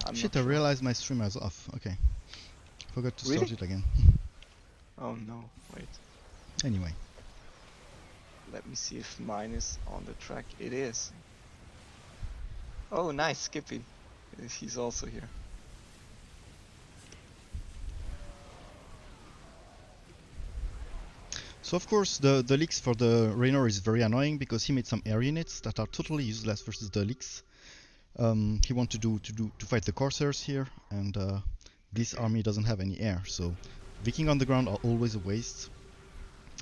I'm Shit, not I sure. realized my streamer is off. Okay. Forgot to start Really? it again. Oh no, wait. Anyway. Let me see if mine is on the track. It is. Oh, nice, Skippy. He's also here. So of course the leaks for the Raynor is very annoying because he made some air units that are totally useless versus the leaks. He wanted to fight the Corsairs here, and this Okay. army doesn't have any air, so Viking on the ground are always a waste.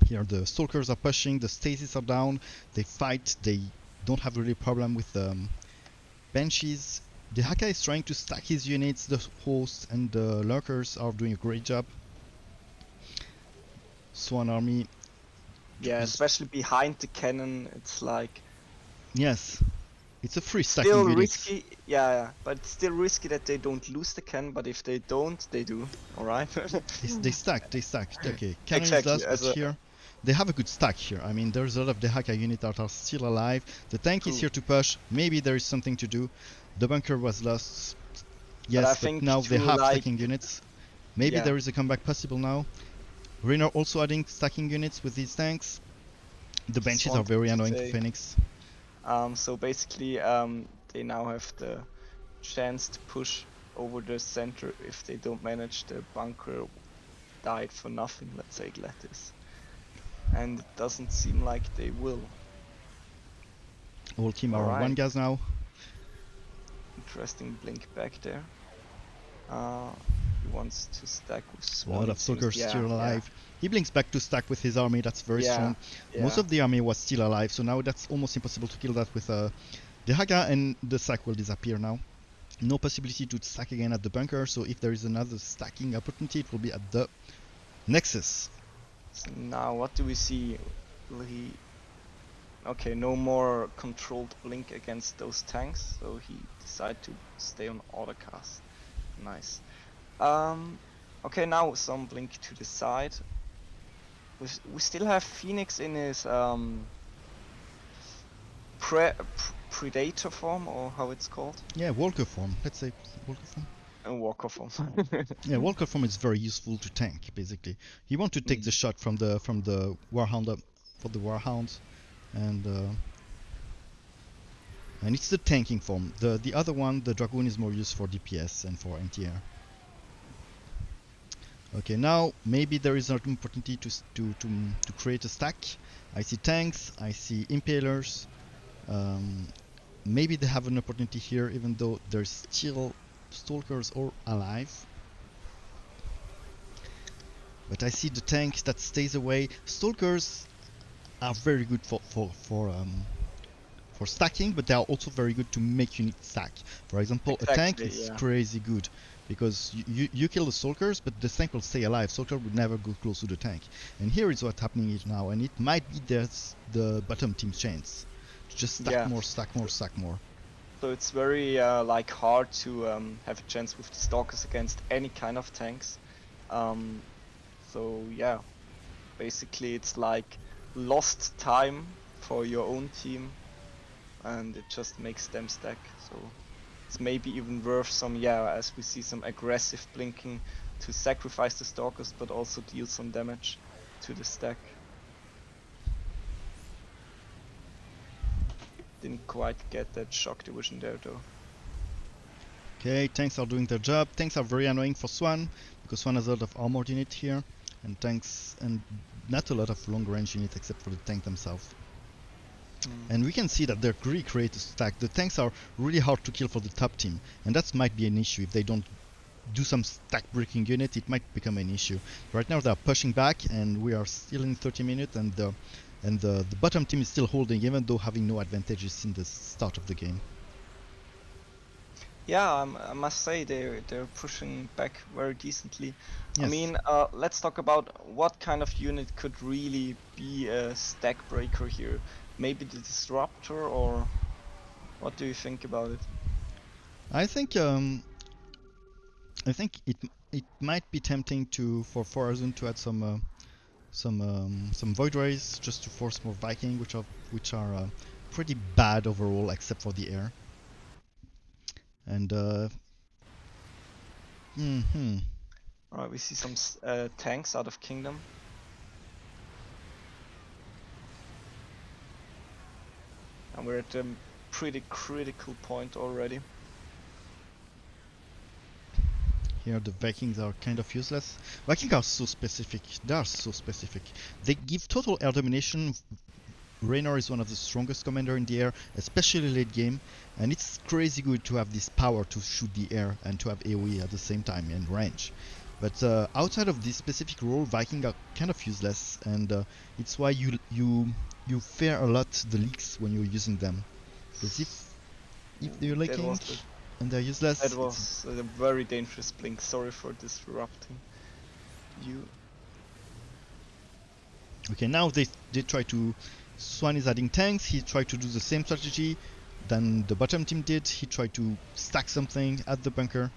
Here the Stalkers are pushing, the Stasis are down, they fight, they don't have really a problem with Banshees. The Haka is trying to stack his units, the hosts and the Lurkers are doing a great job. Swan army Yeah, is, especially behind the cannon, it's like yes, it's a free stacking still unit. risky. Yeah, yeah, but it's still risky that they don't lose the cannon. But if they don't, they do. All right. They stack. Okay, cannon is Exactly. lost, but As a here they have a good stack here. I mean, there's a lot of Dehaka units that are still alive. The tank is true. here to push. Maybe there is something to do. The bunker was lost, But I yes, but think now they to have like, stacking units. Maybe yeah, there is a comeback possible now. Raynor also adding stacking units with these tanks. The just benches are wanted very to annoying for say. Phoenix. So basically, they now have the chance to push over the center if they don't manage the bunker died for nothing, let's say it like this. And it doesn't seem like they will. All team are on one Alright, gas now. interesting blink back there. Uh, he wants to stack with A lot Swan, of it seems. Stalkers Yeah, still yeah, alive. He blinks back to stack with his army, that's very yeah, strong. Most yeah. of the army was still alive, so now that's almost impossible to kill that with the Haga, and the sack will disappear now. No possibility to stack again at the bunker, so if there is another stacking opportunity, it will be at the Nexus. So now what do we see? Will he... Okay, no more controlled blink against those tanks, so he decided to stay on autocast. Nice. Um, okay, now some blink to the side. We still have Phoenix in his predator form, or how it's called, Yeah, Walker form. Let's say Walker form. and Walker form. Yeah, Walker form is very useful to tank. Basically, you want to take the Mm. shot from the Warhound for the Warhound, and and it's the tanking form. The other one, the Dragoon, is more used for DPS and for anti-air. Okay, now maybe there is an opportunity to create a stack. I see tanks, I see impalers. Um, Maybe they have an opportunity here, even though there's still stalkers all alive. But I see the tank that stays away. Stalkers are very good for stacking, but they are also very good to make unit stack. For example, a tank Exactly, is yeah. crazy good because you kill the stalkers, but the tank will stay alive. Stalker would never go close to the tank. And here is what's happening now, and it might be the bottom team's chance to just stack Yeah. more, stack more, stack more. So it's very like hard to have a chance with the stalkers against any kind of tanks. So yeah, basically it's like lost time for your own team, and it just makes them stack. So it's maybe even worth some, yeah, as we see some aggressive blinking to sacrifice the stalkers, but also deal some damage to the stack. Didn't quite get that shock division there though. Okay, tanks are doing their job. Tanks are very annoying for Swan because Swan has a lot of armored unit here, and tanks and not a lot of long range units except for the tank themselves. Mm. And we can see that they're really creative stack. The tanks are really hard to kill for the top team, and that might be an issue if they don't do some stack breaking unit. It might become an issue. Right now they're pushing back, and we are still in 30 minutes, and the bottom team is still holding, even though having no advantages in the start of the game. Yeah, I must say they're pushing back very decently. I Yes. mean, let's talk about what kind of unit could really be a stack breaker here. Maybe the Disruptor, or what do you think about it? I think it might be tempting to for Horizon to add some Void Rays just to force more Viking, which are pretty bad overall except for the air. And Mm-hmm. Alright, we see some tanks out of Kingdom. And we're at a pretty critical point already. Here the Vikings are kind of useless. Vikings are so specific. They are so specific. They give total air domination. Raynor is one of the strongest commander in the air, especially late game, and it's crazy good to have this power to shoot the air and to have AoE at the same time in range. But outside of this specific role, Vikings are kind of useless, and it's why you fear a lot the leaks when you're using them. Because if they're That leaking was and they're that useless, it's was a very dangerous blink. Sorry for disrupting you. okay. Now they try to. Swan is adding tanks. He tried to do the same strategy than the bottom team did. He tried to stack something at the bunker.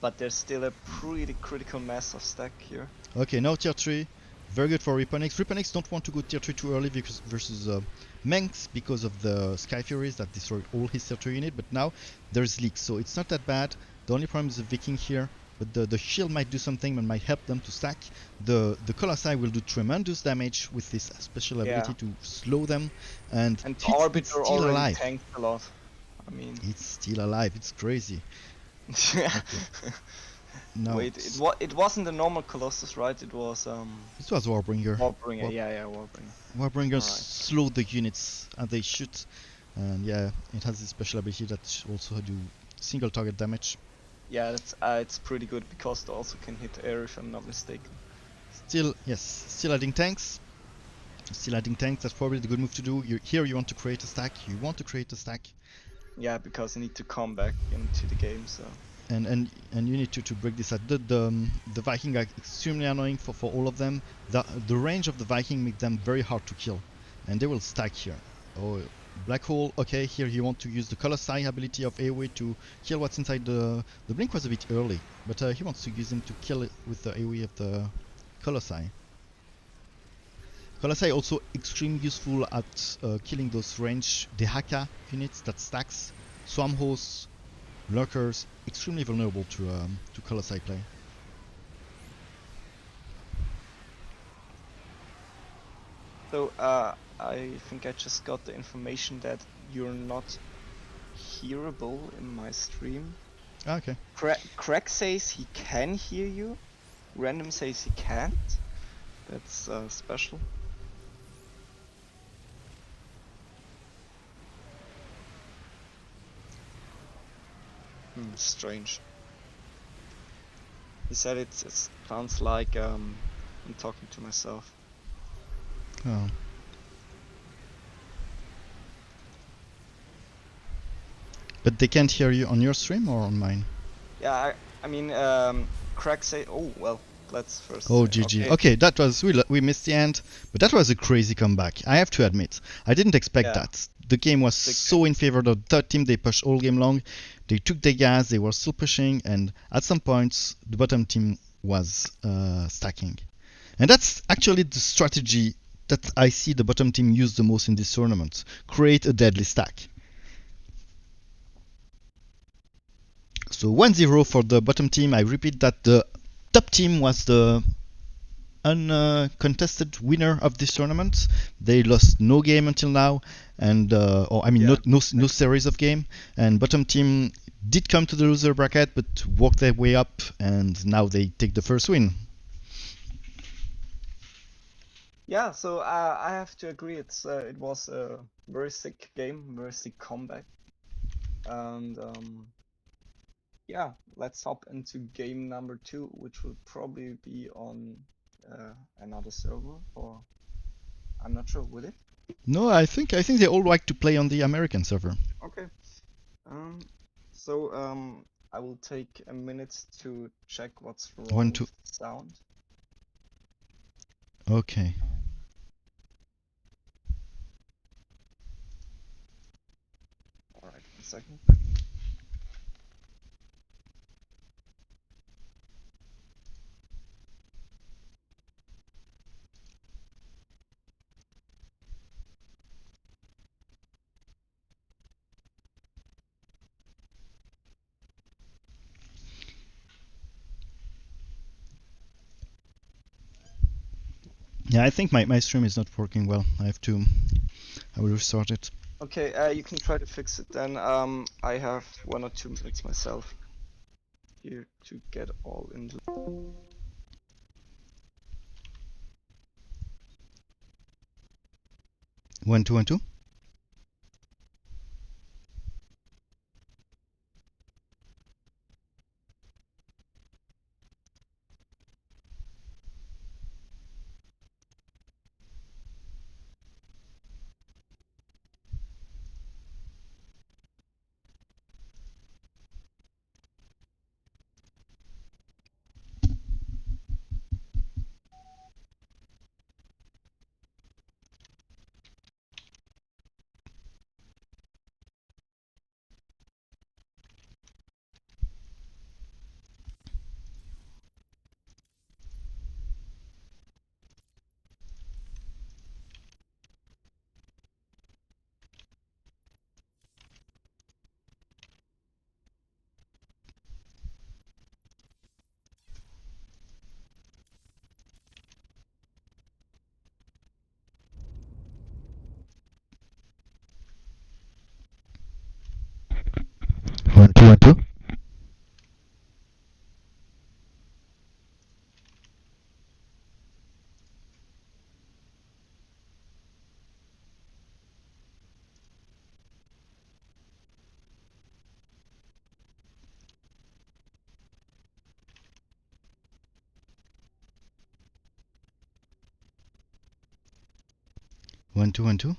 But there's still a pretty critical mass of stack here. Okay, now tier 3. Very good for Riponix. Riponix don't want to go tier 3 too early because, versus Mengs because of the Sky Furies that destroyed all his tier 3 unit, but now there's leaks, so it's not that bad. The only problem is the Viking here, but the shield might do something and might help them to stack. The Colossi will do tremendous damage with this special ability to slow them, and And it's Arbiter still already alive. tanked a lot. I mean, It's still alive, it's crazy. Okay. Now, wait, it wasn't a normal Colossus, right? It was this was Warbringer. Warbringer. Yeah, Warbringer. Warbringer Alright. slow the units as they shoot, and yeah, it has this special ability that also do single target damage. Yeah, it's pretty good because it also can hit air if I'm not mistaken. Still, yes, still adding tanks. Still adding tanks. That's probably the good move to do. Here you want to create a stack. You want to create a stack, Yeah, because I need to come back into the game. So and you need to break this out. The Viking are extremely annoying for all of them. The range of the Viking makes them very hard to kill, and they will stack here. Oh, Black Hole. Okay, here you want to use the Colossi ability of AoE to kill what's inside the Blink was a bit early, but he wants to use him to kill it with the AoE of the Colossi. Colossi also extremely useful at killing those range Dehaka units that stacks, Swarm Hosts, Lurkers, extremely vulnerable to Colossi play. so I think I just got the information that you're not hearable in my stream. Ah, okay. Craig says he can hear you. Random says he can't. That's special. Strange. He said it sounds like I'm talking to myself. Oh. But they can't hear you on your stream or on mine? Yeah, I mean, Craig say. Oh well, let's first. Oh, say, GG. Okay, that was we missed the end, but that was a crazy comeback. I have to admit, I didn't expect Yeah. that. The game was so in favor of the third team. They pushed all game long. They took the gas. They were still pushing, and at some points, the bottom team was stacking. And that's actually the strategy that I see the bottom team use the most in this tournament. Create a deadly stack. So 1-0 for the bottom team. I repeat that the top team was the uncontested winner of this tournament. They lost no game until now, and or I mean Yeah. no series of game. And bottom team did come to the loser bracket, but worked their way up, and now they take the first win. Yeah, so I have to agree. It was a very sick game, very sick comeback, and yeah, let's hop into game number 2, which will probably be on another server, or I'm not sure, will it? No, I think they all like to play on the American server. Okay. Um, so I will take a minute to check what's wrong 1, 2. with the sound. Okay. All right, 1 second. Yeah, I think my stream is not working well. I will restart it. Okay, you can try to fix it then. I have 1 or 2 minutes myself here to get all in. 1 2 1 2. 1 2 1 2. 1 2 1 2.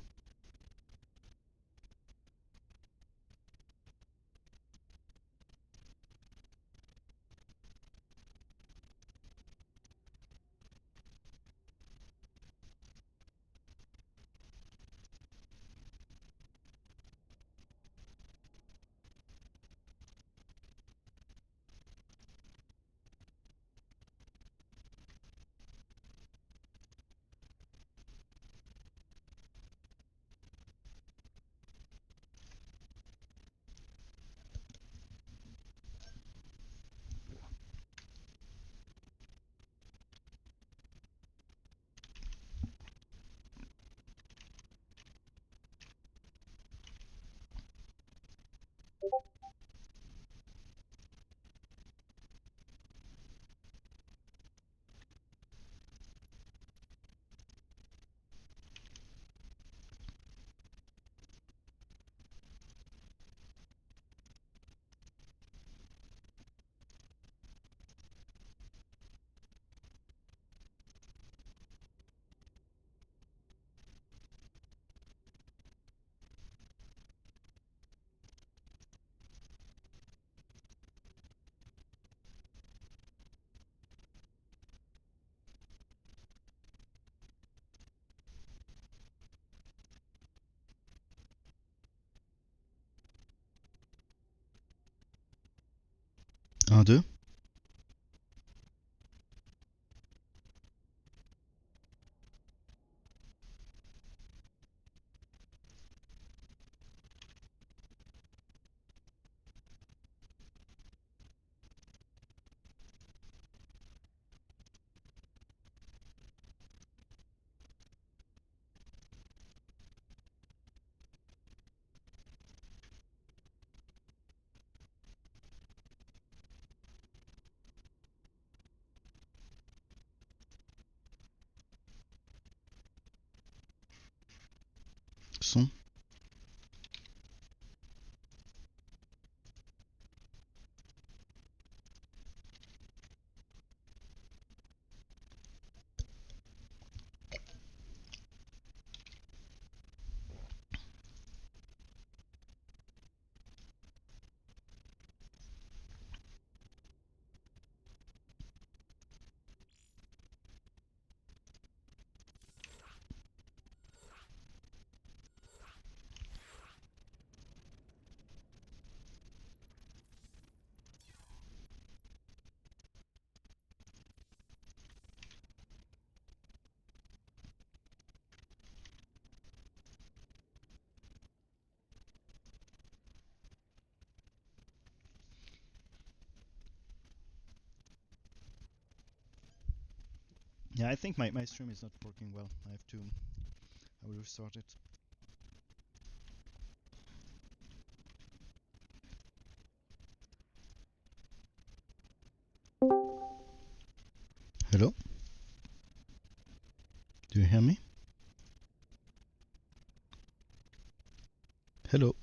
1 2. Yeah, I think my stream is not working well. I will restart it. Hello? Do you hear me? Hello?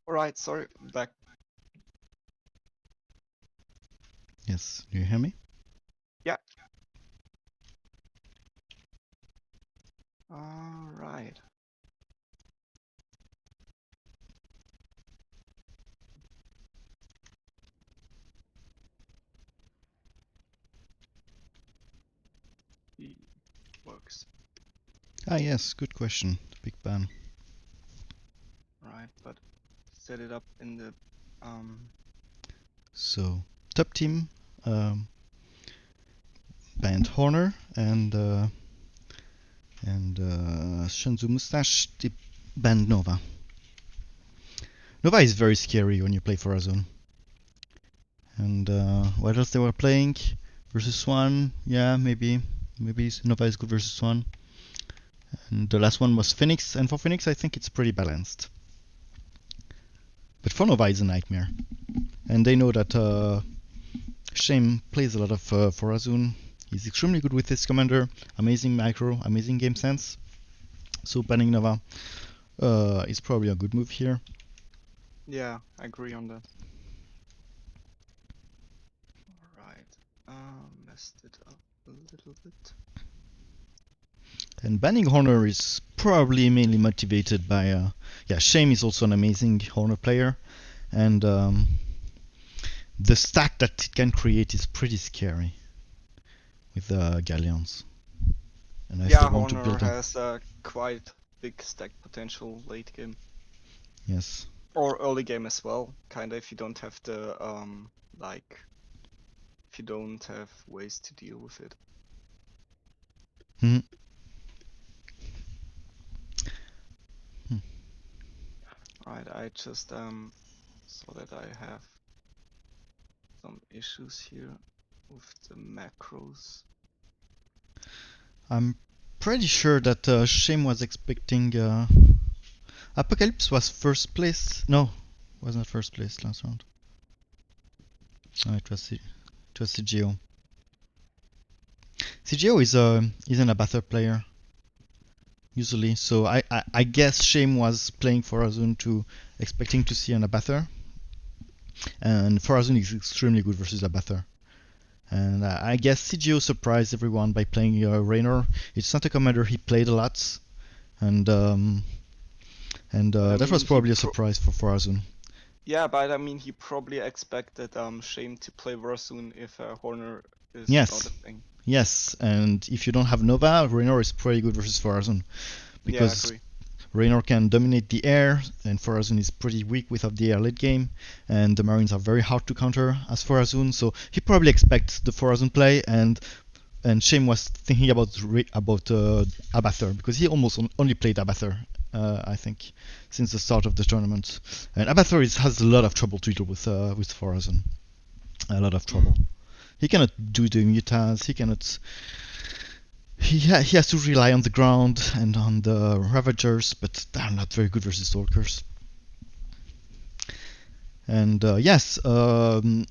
Alright, sorry, back. Yes, do you hear me? Yeah. Alright. He works. Ah, yes, good question. Big ban. Right, but set it up in the So, top team banned Horner and Shenzu Mustache banned Nova. Nova is very scary when you play for a zone. And what else they were playing? Versus Swan, yeah, maybe Nova is good versus Swan. And the last one was Phoenix, and for Phoenix I think it's pretty balanced. But for Nova it's a nightmare. And they know that Shame plays a lot of for Azun. He's extremely good with his commander, amazing micro, amazing game sense. So banning Nova is probably a good move here. yeah, I agree on that. Alright. Messed it up a little bit. And banning Horner is probably mainly motivated by yeah, Shame is also an amazing Horner player, and the stack that it can create is pretty scary with the Galleons. And if they Yeah, want to Horner build a has a quite big stack potential late game. yes. Or early game as well, kinda if you don't have the like if you don't have ways to deal with it. Mhm. Right, I just saw that I have some issues here with the macros. I'm pretty sure that Shame was expecting Apocalypse was first place. No, was not first place last round. No, it was CGO. CGO is an Abather player usually, so I guess Shame was playing for Azun to expecting to see an Abather, and Farazun is extremely good versus Abather. And I guess CGO surprised everyone by playing Raynor. It's not a commander he played a lot, and I that mean, was probably a surprise for Farazun. yeah, but I mean, he probably expected Shame to play Versoon if Horner is Yes. not a thing. Yes, and if you don't have Nova, Raynor is pretty good versus Farazun. Yeah, I Because agree. Raynor can dominate the air, and Farazun is pretty weak without the air late game, and the Marines are very hard to counter as Farazun, so he probably expects the Farazun play, and and Shame was thinking about Abathur, because he almost only played Abathur, I think, since the start of the tournament. And Abathur has a lot of trouble to deal with Forazon. A lot of trouble. He cannot do the mutas. He cannot. He has to rely on the ground and on the Ravagers, but they're not very good versus Stalkers. And yes, the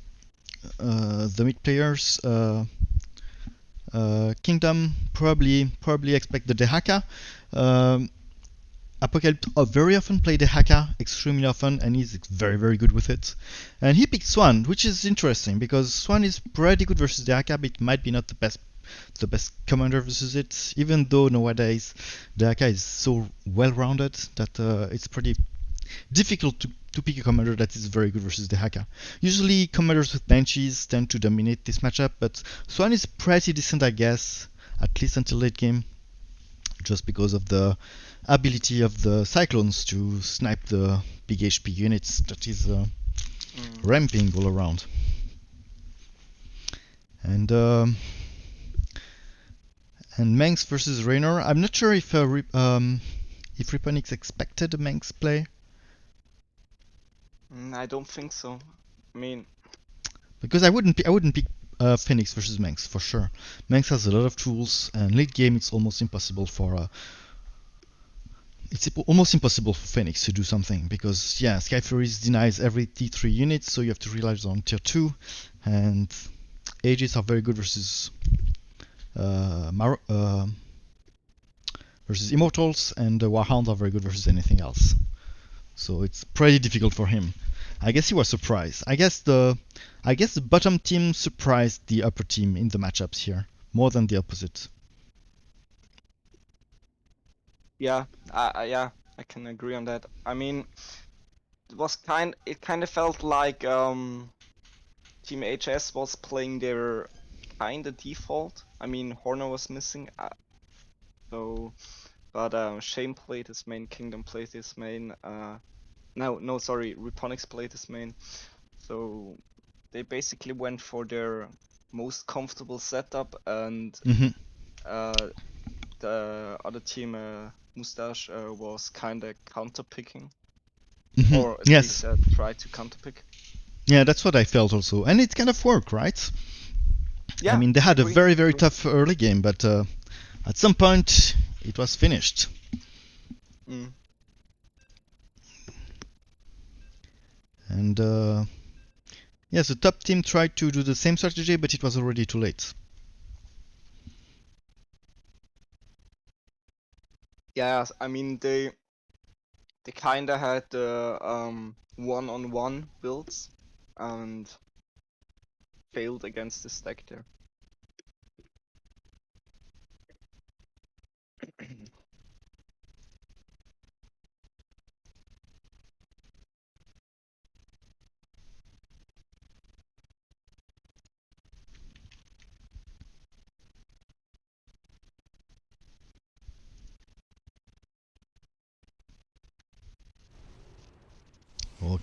mid players, Kingdom probably expect the Dehaka. Apocalypse very often play Dehaka, extremely often, and he's very good with it. And he picked Swan, which is interesting because Swan is pretty good versus Dehaka, but it might be not the best commander versus it. Even though nowadays Dehaka is so well-rounded that it's pretty difficult to pick a commander that is very good versus Dehaka. Usually commanders with Banshees tend to dominate this matchup, but Swan is pretty decent, I guess, at least until late game, just because of the ability of the Cyclones to snipe the big HP units that is ramping all around. And Manx versus Raynor. I'm not sure if Riponix expected a Manx play. I don't think so. I mean, because I wouldn't pick Phoenix versus Manx for sure. Manx has a lot of tools, and late game it's almost impossible for Phoenix to do something, because yeah, Sky Furies denies every T3 unit, so you have to rely on tier 2, and Aegis are very good versus versus Immortals, and Warhounds are very good versus anything else. So it's pretty difficult for him. I guess he was surprised. I guess the bottom team surprised the upper team in the matchups here more than the opposite. Yeah, I can agree on that. I mean, it kind of felt like Team HS was playing their kind of default. I mean, Horner was missing, but Shame played his main, Kingdom played his main. No, sorry, Riponix played his main. So they basically went for their most comfortable setup, and the other team, Mustache, was kind of counterpicking, or at least tried to counterpick. Yeah, that's what I felt also, and it kind of worked, right? Yeah, I mean, they had a very tough early game, but at some point it was finished. And yes, the top team tried to do the same strategy, but it was already too late. Yeah, I mean they kinda had the one-on-one builds and failed against the stack there.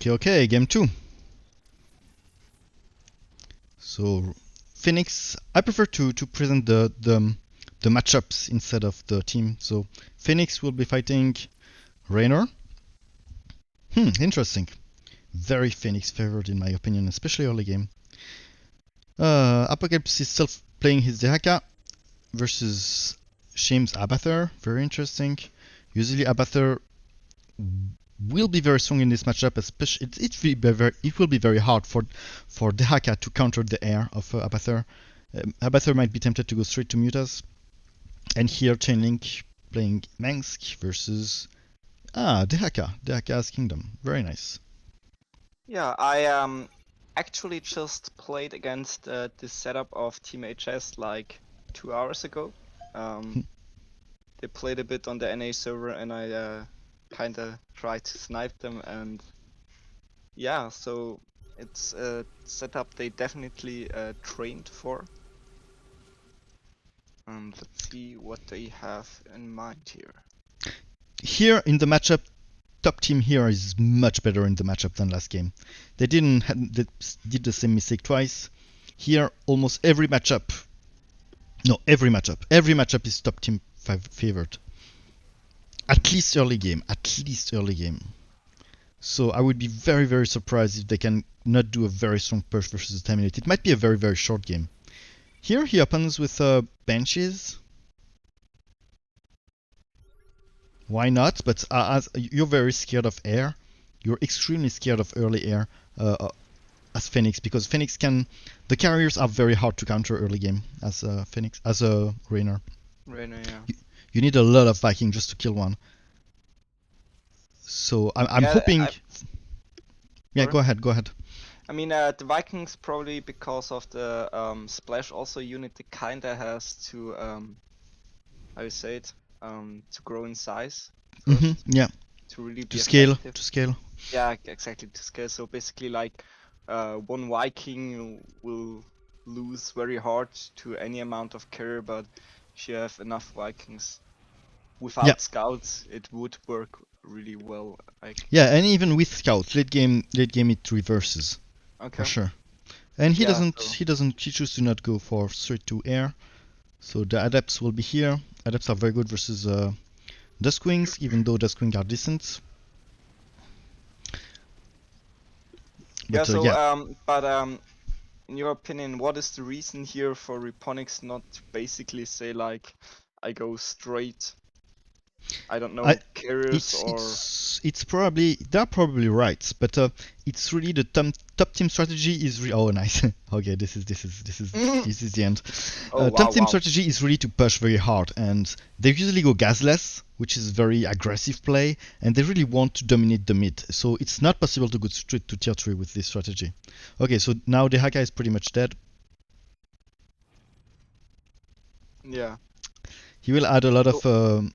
Okay, game 2. So Phoenix, I prefer to present the matchups instead of the team. So Phoenix will be fighting Raynor. Interesting. Very Phoenix favored in my opinion, especially early game. Apocalypse is still playing his Dehaka versus Shame's Abathur. Very interesting. Usually Abathur will be very strong in this matchup, especially it will be very hard for Dehaka to counter the air of Abathur. Abathur might be tempted to go straight to Mutas, and here Chainlink playing Mengsk versus Dehaka's Kingdom. Very nice. Yeah, I actually just played against this setup of Team HS like 2 hours ago. They played a bit on the NA server, and I kinda tried to snipe them, and yeah, so it's a setup they definitely trained for. And let's see what they have in mind here. Here in the matchup, top team here is much better in the matchup than last game. They did the same mistake twice. Here, almost every matchup, No, every matchup is top team favored. At least early game. So I would be very, very surprised if they can not do a very strong push versus 10 minute. It might be a very, very short game. Here he opens with benches. Why not? But as you're very scared of air, you're extremely scared of early air as Phoenix, because Phoenix can. The carriers are very hard to counter early game as Phoenix, as a Rainer. Rainer, yeah. You need a lot of Viking just to kill one. So I'm Yeah, hoping. Yeah, Sorry? go ahead. I mean, the Vikings probably because of the splash also unity kinda has to how you say it, to grow in size first Yeah, to really to be scale, effective. to scale. Yeah, exactly, to scale. So basically, like one Viking will lose very hard to any amount of carrier, but if you have enough Vikings without Yeah. scouts, it would work really well. Like, Yeah, and even with scouts, late game it reverses okay, for sure. And he yeah, doesn't, so he chooses to not go for straight to air. So the adepts will be here. Adepts are very good versus Duskwings, even though Duskwings are decent. yeah, But so yeah, in your opinion, what is the reason here for Reponix not to basically say like, I go straight, I don't I know, carriers or it's probably they're probably right, but it's really the top team strategy is oh nice. Okay, this is the end. oh Top wow, team wow. strategy is really to push very hard, and they usually go gasless, which is very aggressive play, and they really want to dominate the mid. So it's not possible to go straight to tier 3 with this strategy. Okay, so now the Haka is pretty much dead. Yeah. He will add a lot So,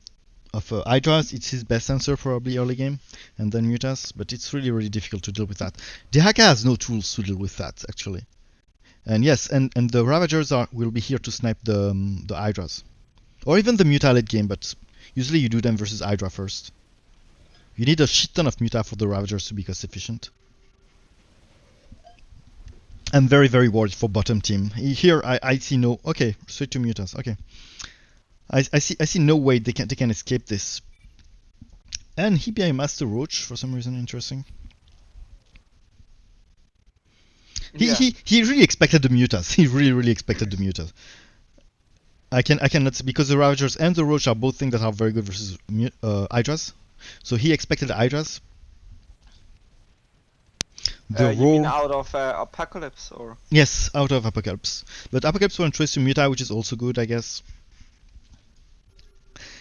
of Hydras. It's his best answer probably early game, and then Mutas, but it's really difficult to deal with that. The Haka has no tools to deal with that actually. And yes, and the Ravagers will be here to snipe the Hydras, or even the Muta late game, but usually you do them versus Hydra first. You need a shit ton of Muta for the Ravagers to be cost efficient. I'm very worried for bottom team. Here I see no. Okay, straight to Mutas. Okay, I see no way they can escape this. And he be a Master Roach for some reason. Interesting. yeah. He really expected the Mutas. He really expected the Mutas. I cannot, because the Ravagers and the Roach are both things that are very good versus Hydras. So he expected the Hydras. The You mean Roar, out of Apocalypse or? yes, out of Apocalypse. But Apocalypse will trace to Muta, which is also good, I guess.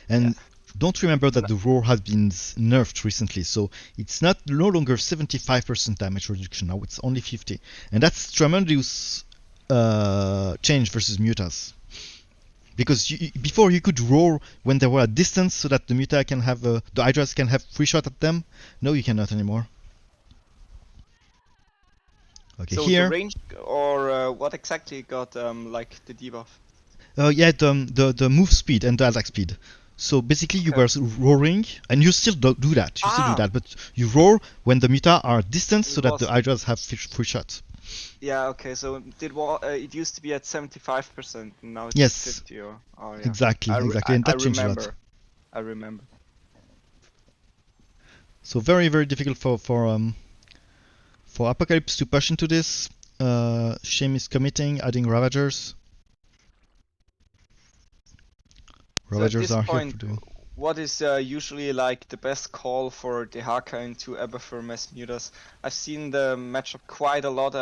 Yeah. And don't remember that the Roar has been nerfed recently, so it's no longer 75% damage reduction, now it's only 50. And that's tremendous change versus Mutas. Because before you could roar when they were at distance so that the Muta can have, the Hydras can have free shot at them. No, you cannot anymore. Okay, So the here. range or what exactly got like the debuff? Yeah, the move speed and the attack speed. So basically, you Okay. were roaring, and you still do that. You still do Ah, that, but you roar when the Muta are at distance, so it that the was. Hydras have free shots. Yeah, okay. So it used to be at 75%, now it's at Yes, 50 or oh yeah. exactly, and I that changed a lot. remember. I remember. So very difficult for Apocalypse to push into this. Shame is committing, adding Ravagers. So at Ravagers this are here point, for the. what is usually like the best call for the Haka into Aberfirm as Mutas? I've seen the matchup quite a lot.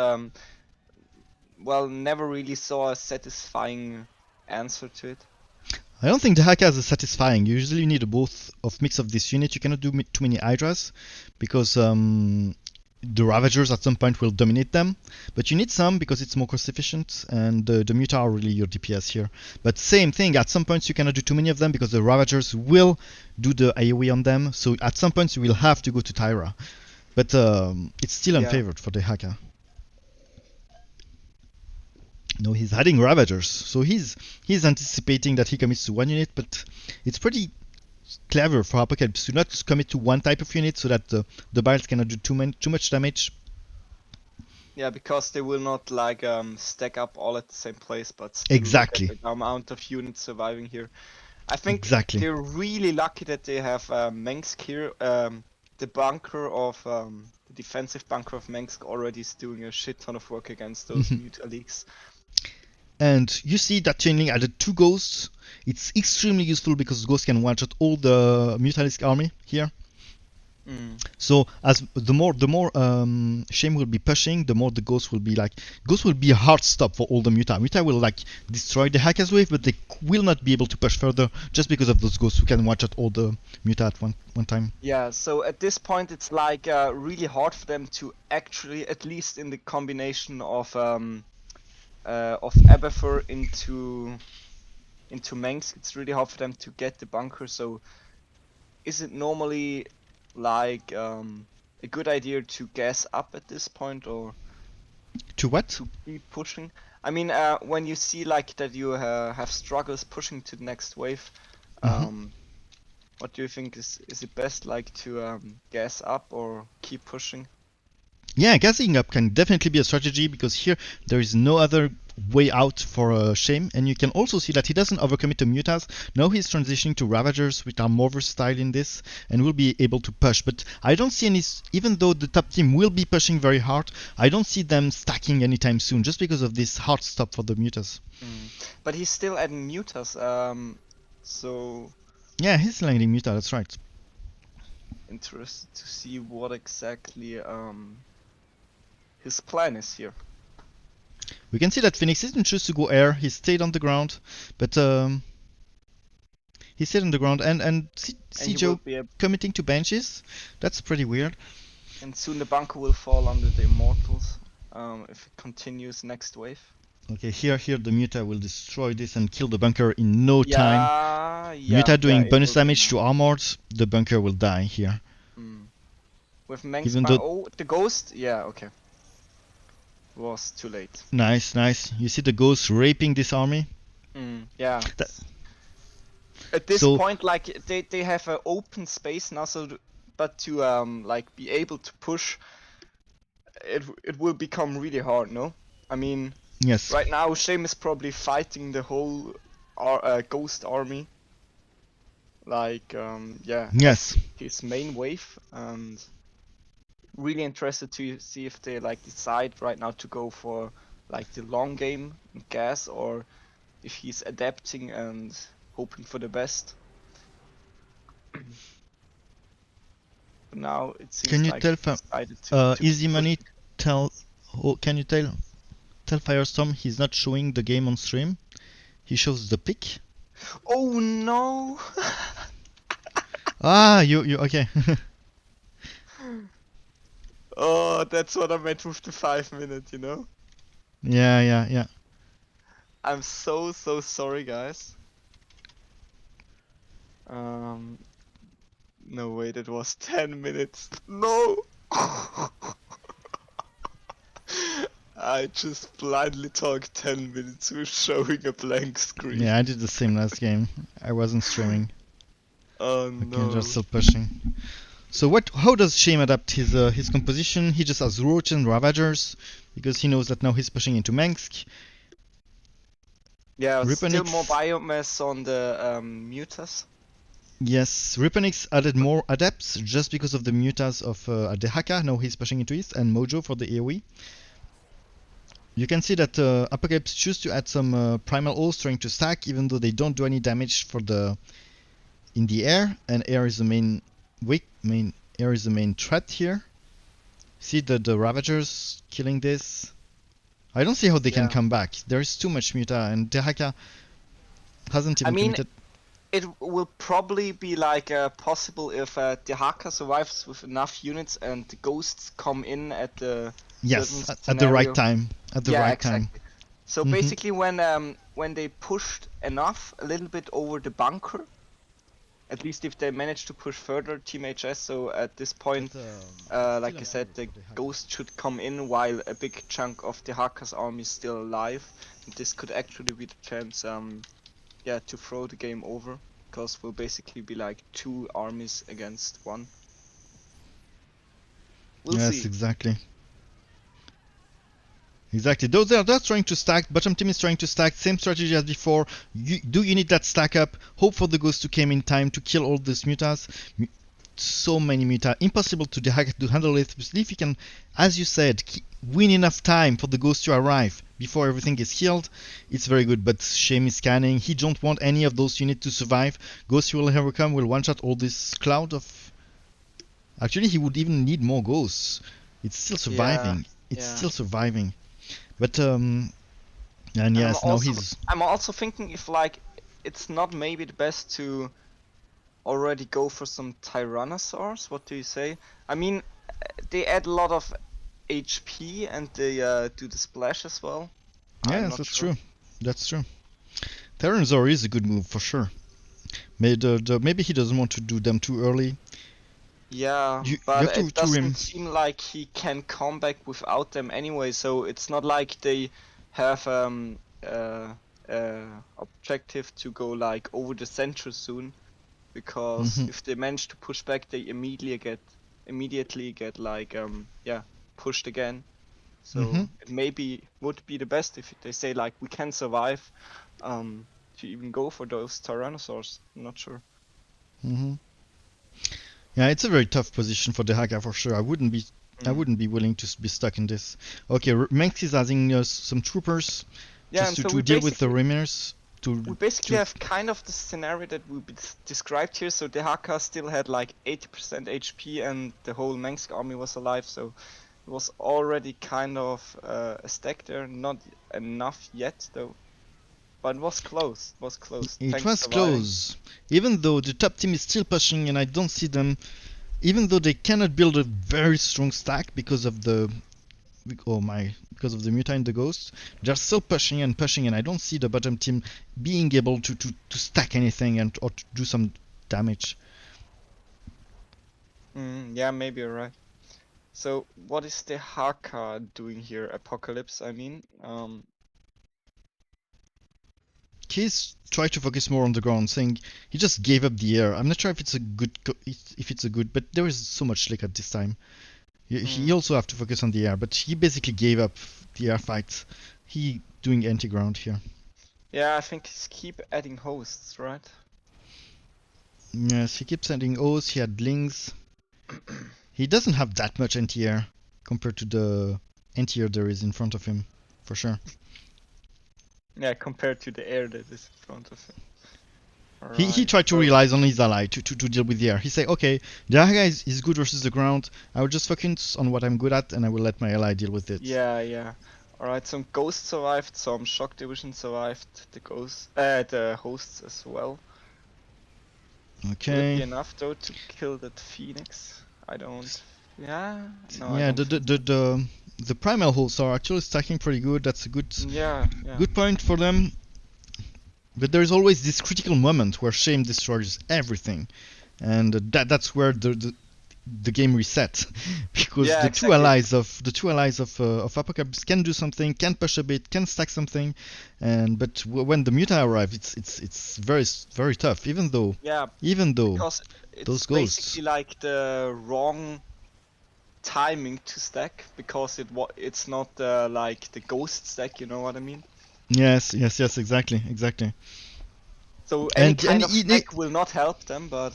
Well, never really saw a satisfying answer to it. I don't think the Haka is satisfying. Usually you need a both of mix of this unit. You cannot do too many Hydras because the Ravagers at some point will dominate them. But you need some because it's more cost efficient, and the Muta are really your DPS here. But same thing, at some points you cannot do too many of them because the Ravagers will do the AoE on them. So at some points you will have to go to Tyra. But it's still Yeah. unfavored for the Haka. No, he's adding Ravagers, so he's anticipating that he commits to one unit, but it's pretty clever for Apocalypse to not commit to one type of unit so that the Barrels cannot do too much damage. Yeah, because they will not like stack up all at the same place, but still look at Exactly, the amount of units surviving here. I think exactly. they're really lucky that they have Mengsk here. The bunker of the defensive bunker of Mengsk already is doing a shit ton of work against those Mutaliks. And you see that chain link added 2 ghosts. It's extremely useful because ghosts can one-shot all the Mutalisk army here. Mm. So as the more Shame will be pushing, the more the Ghost will be like Ghost will be a hard stop for all the Muta. Muta will like destroy the Hakka's wave, but they will not be able to push further just because of those Ghosts who can watch out all the Muta at one time. Yeah, so at this point it's like really hard for them to actually, at least in the combination of Abathur into Mengsk, it's really hard for them to get the bunker. So is it normally like a good idea to gas up at this point or To what? to keep pushing? I mean, when you see like that you have struggles pushing to the next wave, Mhm. what do you think is it best, like to gas up or keep pushing? Yeah, gassing up can definitely be a strategy because here there is no other way out for Shame, and you can also see that he doesn't overcommit to Mutas. Now he's transitioning to Ravagers, which are more versatile in this, and will be able to push. But I don't see any, even though the top team will be pushing very hard, I don't see them stacking anytime soon, just because of this hard stop for the Mutas. But he's still adding mutas, so Yeah, he's landing Muta, that's right. interested to see what exactly his plan is here. We can see that Phoenix didn't choose to go air, he stayed on the ground, but he stayed on the ground, and And he will Joe be committing to benches. That's pretty weird. and soon the bunker will fall under the Immortals, if it continues next wave. Okay, here the Muta will destroy this and kill the bunker in no time. Yeah, Muta doing it bonus will be damage now. to armored, the bunker will die here. With Meng's Even though, oh, the ghost, yeah, okay. Was too late. nice. You see the ghost raping this army? Yeah. That, At this so, point, like they have an open space now, so but to like be able to push, it will become really hard, no? I mean, yes. right now Shame is probably fighting the whole ghost army, like yeah, as Yes. his main wave, and really interested to see if they like decide right now to go for like the long game and gas, or if he's adapting and hoping for the best. But now it Can seems you like tell, he decided to Easy keep Money, pushing. tell, can you tell Firestorm he's not showing the game on stream? He shows the pick. Oh no! Ah, you, okay. Oh, that's what I meant with the 5 minute, Yeah. I'm so sorry, guys. Um, no, wait, it was 10 minutes. No! I just blindly talked 10 minutes with showing a blank screen. Yeah, I did the same last game. I wasn't streaming. Oh Okay, just no. still pushing. So what? How does Shame adapt his composition? He just has Roach and Ravagers because he knows that now he's pushing into Mengsk. Yeah, still more Riponix, biomass on the mutas. yes, Riponix added more adepts just because of the mutas of Dehaka. Now he's pushing into East and Mojo for the AoE. You can see that Apocalypse choose to add some Primal Oaths trying to stack, even though they don't do any damage for the in the air, and air is the main air is the main threat here. See the Ravagers killing this. I don't see how they can Yeah. come back. There is too much Muta, and Dehaka hasn't I even mean, committed. it will probably be like possible if the Haka survives with enough units and the ghosts come in at the certain Yes, at the right scenario. time. At the Yeah, right time. exactly. So Hmm. basically, when they pushed enough, a little bit over the bunker, at least if they manage to push further, Team HS. So at this point, It's still like I an said, army the for Dehaka. ghost should come in while a big chunk of the Haka's army is still alive. And this could actually be the chance, yeah, to throw the game over, because we'll basically be like two armies against one. We'll Yes, see. exactly. Exactly. Those they're trying to stack. Bottom team is trying to stack. Same strategy as before. You need that stack up. Hope for the ghost to come in time to kill all these mutas. So many muta. Impossible to handle it. If you can, as you said, win enough time for the ghost to arrive before everything is healed, it's very good. But Shame is scanning. He don't want any of those units to survive. Ghost will ever come will one shot all this cloud of. Actually, he would even need more ghosts. It's still Yeah, surviving. It's yeah. still surviving. But and And yes, now he's I'm also thinking if like it's not maybe the best to already go for some Tyrannosaurs. What do you say? I mean, they add a lot of HP and they do the splash as well. I'm yes, not that's sure. true. That's true. Terranzor is a good move for sure. Maybe he doesn't want to do them too early. Yeah, You but have it to doesn't seem like he can come back without them anyway, so it's not like they have objective to go like over the center soon, because Mhm. if they manage to push back they immediately get like yeah, pushed again. So Mhm. it maybe would be the best if they say like we can survive to even go for those Tyrannosaurs. I'm not sure. Mhm. Yeah, it's a very tough position for the Haga for sure. I Mm. wouldn't be willing to be stuck in this. Okay, Menx is adding some troopers Yeah, just and so to deal with the remainers. we basically To have kind of the scenario that we described here. So Dehaka still had like 80% HP and the whole Mengsk army was alive. So it was already kind of a stack there. Not enough yet though, but it was close. It was close. it Tanks was surviving. close. Even though the top team is still pushing, and I don't see them. Even though they cannot build a very strong stack because of the because of the Muta and the Ghost, they're still pushing, and I don't see the bottom team being able to stack anything and or to do some damage. Yeah, maybe you're right. So what is the Haka doing here? Apocalypse, I mean. He's tried to focus more on the ground, saying he just gave up the air. I'm not sure if it's a good, if it's a good, but there is so much slick at this time. He Mm, also have to focus on the air, but he basically gave up the air fights. He doing anti-ground here. yeah, I think he's keep adding hosts, right? Yes, he keeps sending O's. He had Lings. He doesn't have that much anti-air compared to the anti-air there is in front of him, for sure. Yeah, compared to the air that is in front of him. He Alright, tried to so rely on his ally to deal with the air. He said, okay, the Ahaga is good versus the ground. I will just focus on what I'm good at and I will let my ally deal with it. yeah, yeah. Alright, some ghosts survived, some shock division survived, the hosts as well. Will it be Okay. enough though to kill that phoenix? I don't. Yeah, no, I Yeah, don't think so. the primal hosts are actually stacking pretty good. That's a Yeah, yeah. good point for them. But there is always this critical moment where Shame destroys everything, and that's where the game reset because Yeah, exactly. the two allies of Apocalypse can do something, can push a bit, can stack something, and but when the Muta arrive, it's very tough. Yeah, Even though because it's those ghosts, basically like the wrong timing to stack because it's not like the ghost stack, you know what I mean? yes, exactly, So any and kind of stack will not help them, but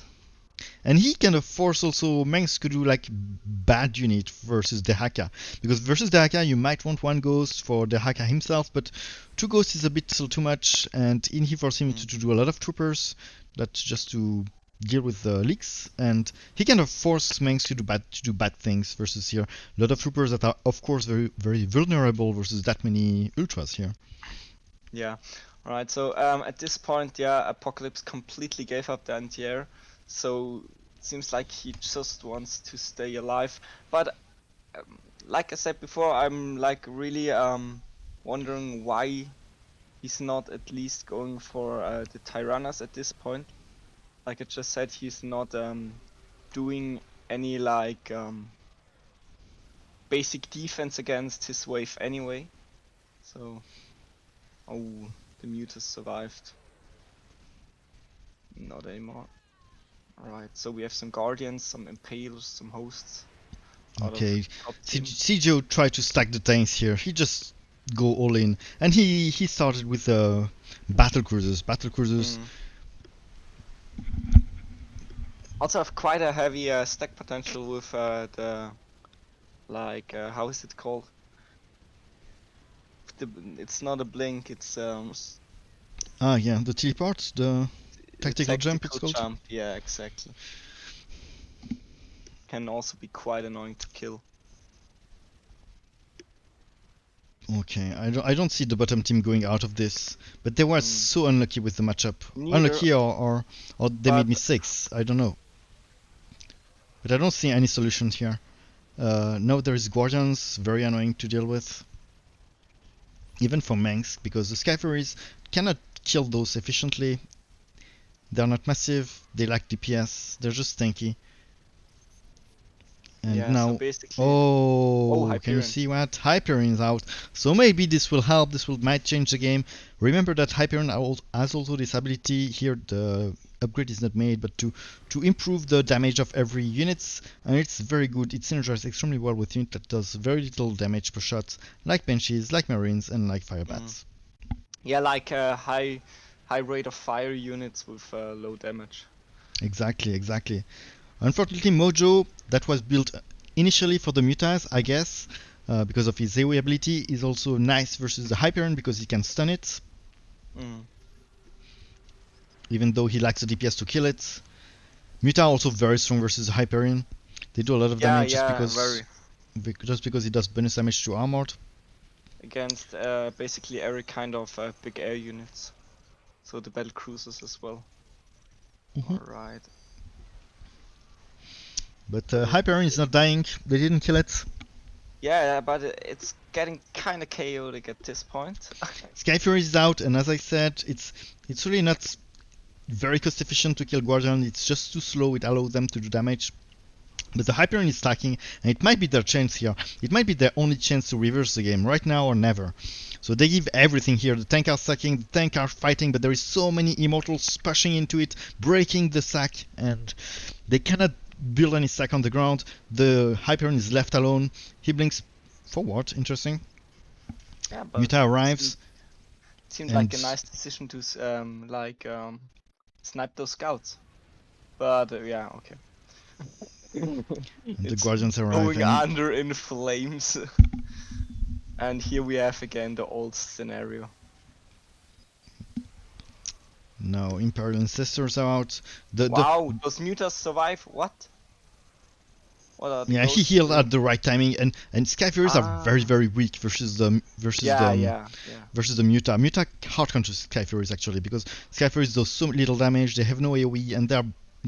he kind of force also Mengs to do like bad unit versus the Haka, because versus the Haka you might want one ghost for the Haka himself, but two ghosts is a bit still too much, and in he forced him to do a lot of troopers, that's just to deal with the leaks, and he kind of forced Mengs to do bad things versus here. A lot of troopers that are of course very vulnerable versus that many ultras here. yeah. All right. So at this point, yeah, Apocalypse completely gave up the anti-air. So it seems like he just wants to stay alive. But like I said before, I'm like really wondering why he's not at least going for the Tyrannas at this point. Like I just said, he's not doing any like basic defense against his wave anyway. So, oh, the Mutas survived. Not anymore. Alright, so we have some Guardians, some Impalers, some Hosts out of Okay, top team. Sijo tried to stack the tanks here. He just go all in. And he started with battle cruisers. Battle cruisers. Also have quite a heavy stack potential with the how is it called? It's not a blink. It's Ah, yeah, the teleport, the tactical jump, it's called. jump. Yeah, exactly. Can also be quite annoying to kill. Okay, I don't see the bottom team going out of this, but they were so unlucky with the matchup. Neither. Unlucky or they made mistakes. I don't know. But I don't see any solution here. No, there is Guardians, very annoying to deal with. Even for Manx, because the Skyfuries cannot kill those efficiently. They're not massive, they lack DPS, they're just tanky. And yeah, now, so basically, can you see what? Hyperion's out. So maybe this will help, might change the game. Remember that Hyperion has also this ability here, the upgrade is not made, but to improve the damage of every units, and it's very good. It synergizes extremely well with unit that does very little damage per shot, like Banshees, like Marines, and like Firebats. Yeah, like high rate of fire units with low damage. Exactly. Unfortunately, Mojo, that was built initially for the Mutas, I guess, because of his AoE ability, is also nice versus the Hyperion because he can stun it. Even though he lacks the DPS to kill it. Muta also very strong versus the Hyperion. They do a lot of damage just because he does bonus damage to armored. Against basically every kind of big air units. So the battle cruisers as well. Alright. But Hyperion is not dying. They didn't kill it. Yeah, but it's getting kind of chaotic at this point. Skyfury is out, and as I said, it's really not very cost efficient to kill Guardian. It's just too slow. It allows them to do damage. But the Hyperion is stacking, and it might be their chance here. It might be their only chance to reverse the game, right now or never. So they give everything here. The tank are stacking, the tank are fighting, but there is so many immortals pushing into it, breaking the sack, and they cannot build any stack on the ground. The Hyperion is left alone. He blinks forward, interesting. Yeah, but Muta arrives. Seemed like a nice decision to snipe those scouts. But yeah, okay. The Guardians arrive. Going under in flames. And here we have again the old scenario. No, Imperial Ancestors are out. Wow, those mutas survive? What? Yeah, he healed at the right timing, and Skyfuries are very, very weak versus the Muta. Muta hard counters Skyfuries actually, because Skyfuries do so little damage, they have no AoE, and they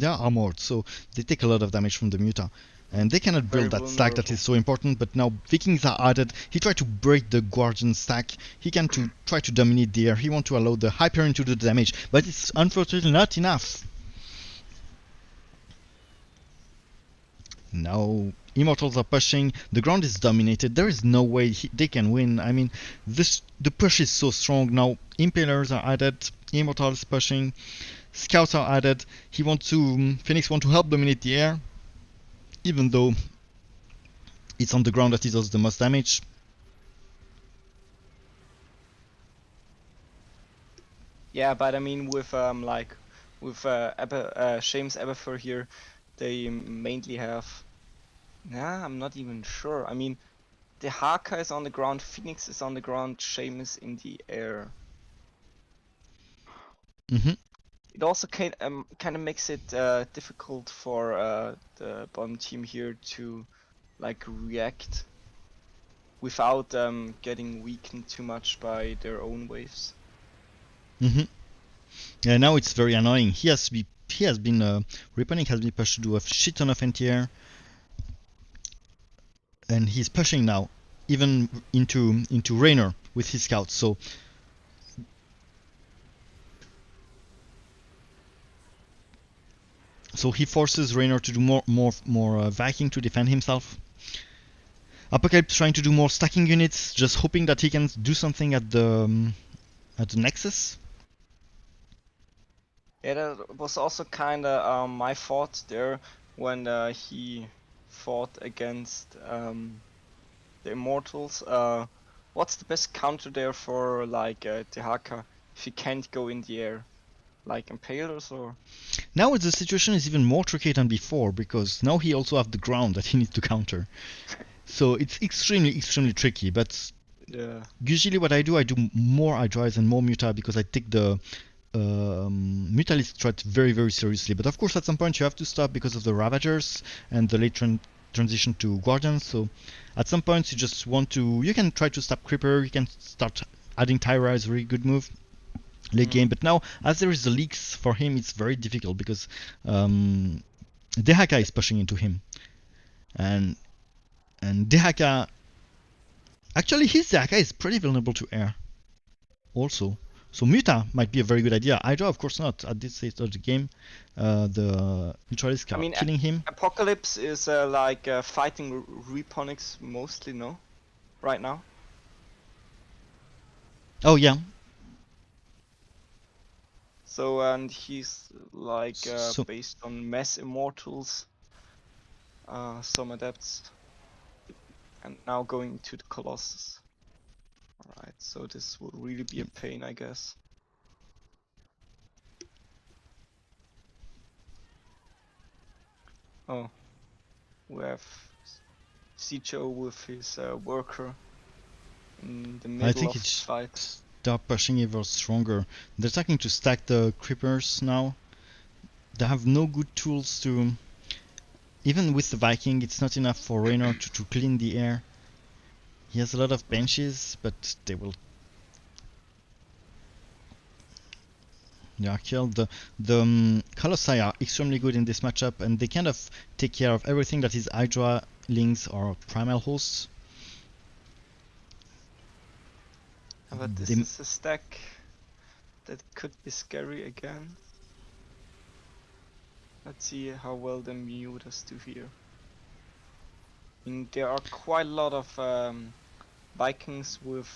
are armored, so they take a lot of damage from the Muta. And they cannot build that stack that is so important, but now Vikings are added. He tried to break the Guardian stack. He can try to dominate the air. He wants to allow the Hyperion to do the damage, but it's unfortunately not enough. Now Immortals are pushing. The ground is dominated. There is no way they can win. I mean, the push is so strong. Now Impalers are added. Immortals pushing. Scouts are added. Phoenix want to help dominate the air, even though it's on the ground that he does the most damage. Yeah, but I mean with Shame's Abathur here, they mainly have. Nah, I'm not even sure. I mean, the Haka is on the ground, Phoenix is on the ground, Shame is in the air. It also kind of makes it difficult for the bottom team here to like react without getting weakened too much by their own waves. Yeah, now it's very annoying. Reaponing has been pushed to do a shit ton of anti-air, and he's pushing now, even into Raynor with his scouts. So he forces Raynor to do more Viking to defend himself. Apocalypse trying to do more stacking units, just hoping that he can do something at the Nexus. Yeah, that was also kind of my fault there when he fought against the Immortals. what's the best counter there for like Dehaka if he can't go in the air? Like Impalers or? Now the situation is even more tricky than before because now he also have the ground that he needs to counter. So it's extremely tricky. But Yeah. usually what I do more Hydreize and more Muta because I take the Mutalist strat very seriously. But of course at some point you have to stop because of the Ravagers and the late transition to Guardians. So at some point you can try to stop Creeper, you can start adding Tyra is a really good move late game. But now as there is the leaks for him, it's very difficult because Dehaka is pushing into him. And Dehaka, actually his Dehaka is pretty vulnerable to air also. So Muta might be a very good idea. Hydra, of course not. At this stage of the game, the Neutralists are killing him. Apocalypse is like fighting Reponix mostly, no? Right now? Oh yeah. So, and he's like based on Mass Immortals, some Adepts, and now going to the Colossus. Alright, so this will really be a pain, I guess. Oh, we have Sicho with his worker in the middle of the fight. They're pushing ever stronger. They're starting to stack the creepers now. They have no good tools to... Even with the Viking, it's not enough for Raynor to clean the air. He has a lot of benches, but they will... They are killed. The Colossi are extremely good in this matchup, and they kind of take care of everything that is Hydra, Lings, or Primal Hosts. But this is a stack that could be scary again. Let's see how well the Mutas do here. I mean, there are quite a lot of Vikings with...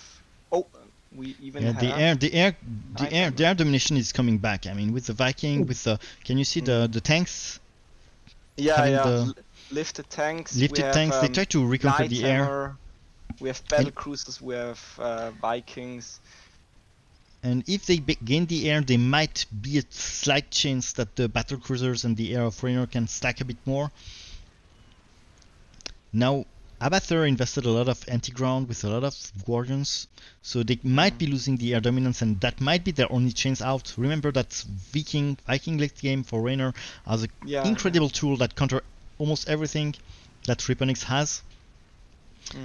Oh, we even have... the air domination is coming back. I mean, with the Viking, with the... Can you see the tanks? Yeah. Lifted tanks. Lifted tanks, they try to reconquer the air. We have battle cruisers, we have Vikings. And if they gain the air, there might be a slight chance that the battle cruisers and the air of Raynor can stack a bit more. Now, Abathur invested a lot of anti-ground with a lot of Guardians, so they might be losing the air dominance, and that might be their only chance out. Remember that Viking late game for Raynor has an incredible tool that counter almost everything that Reponix has.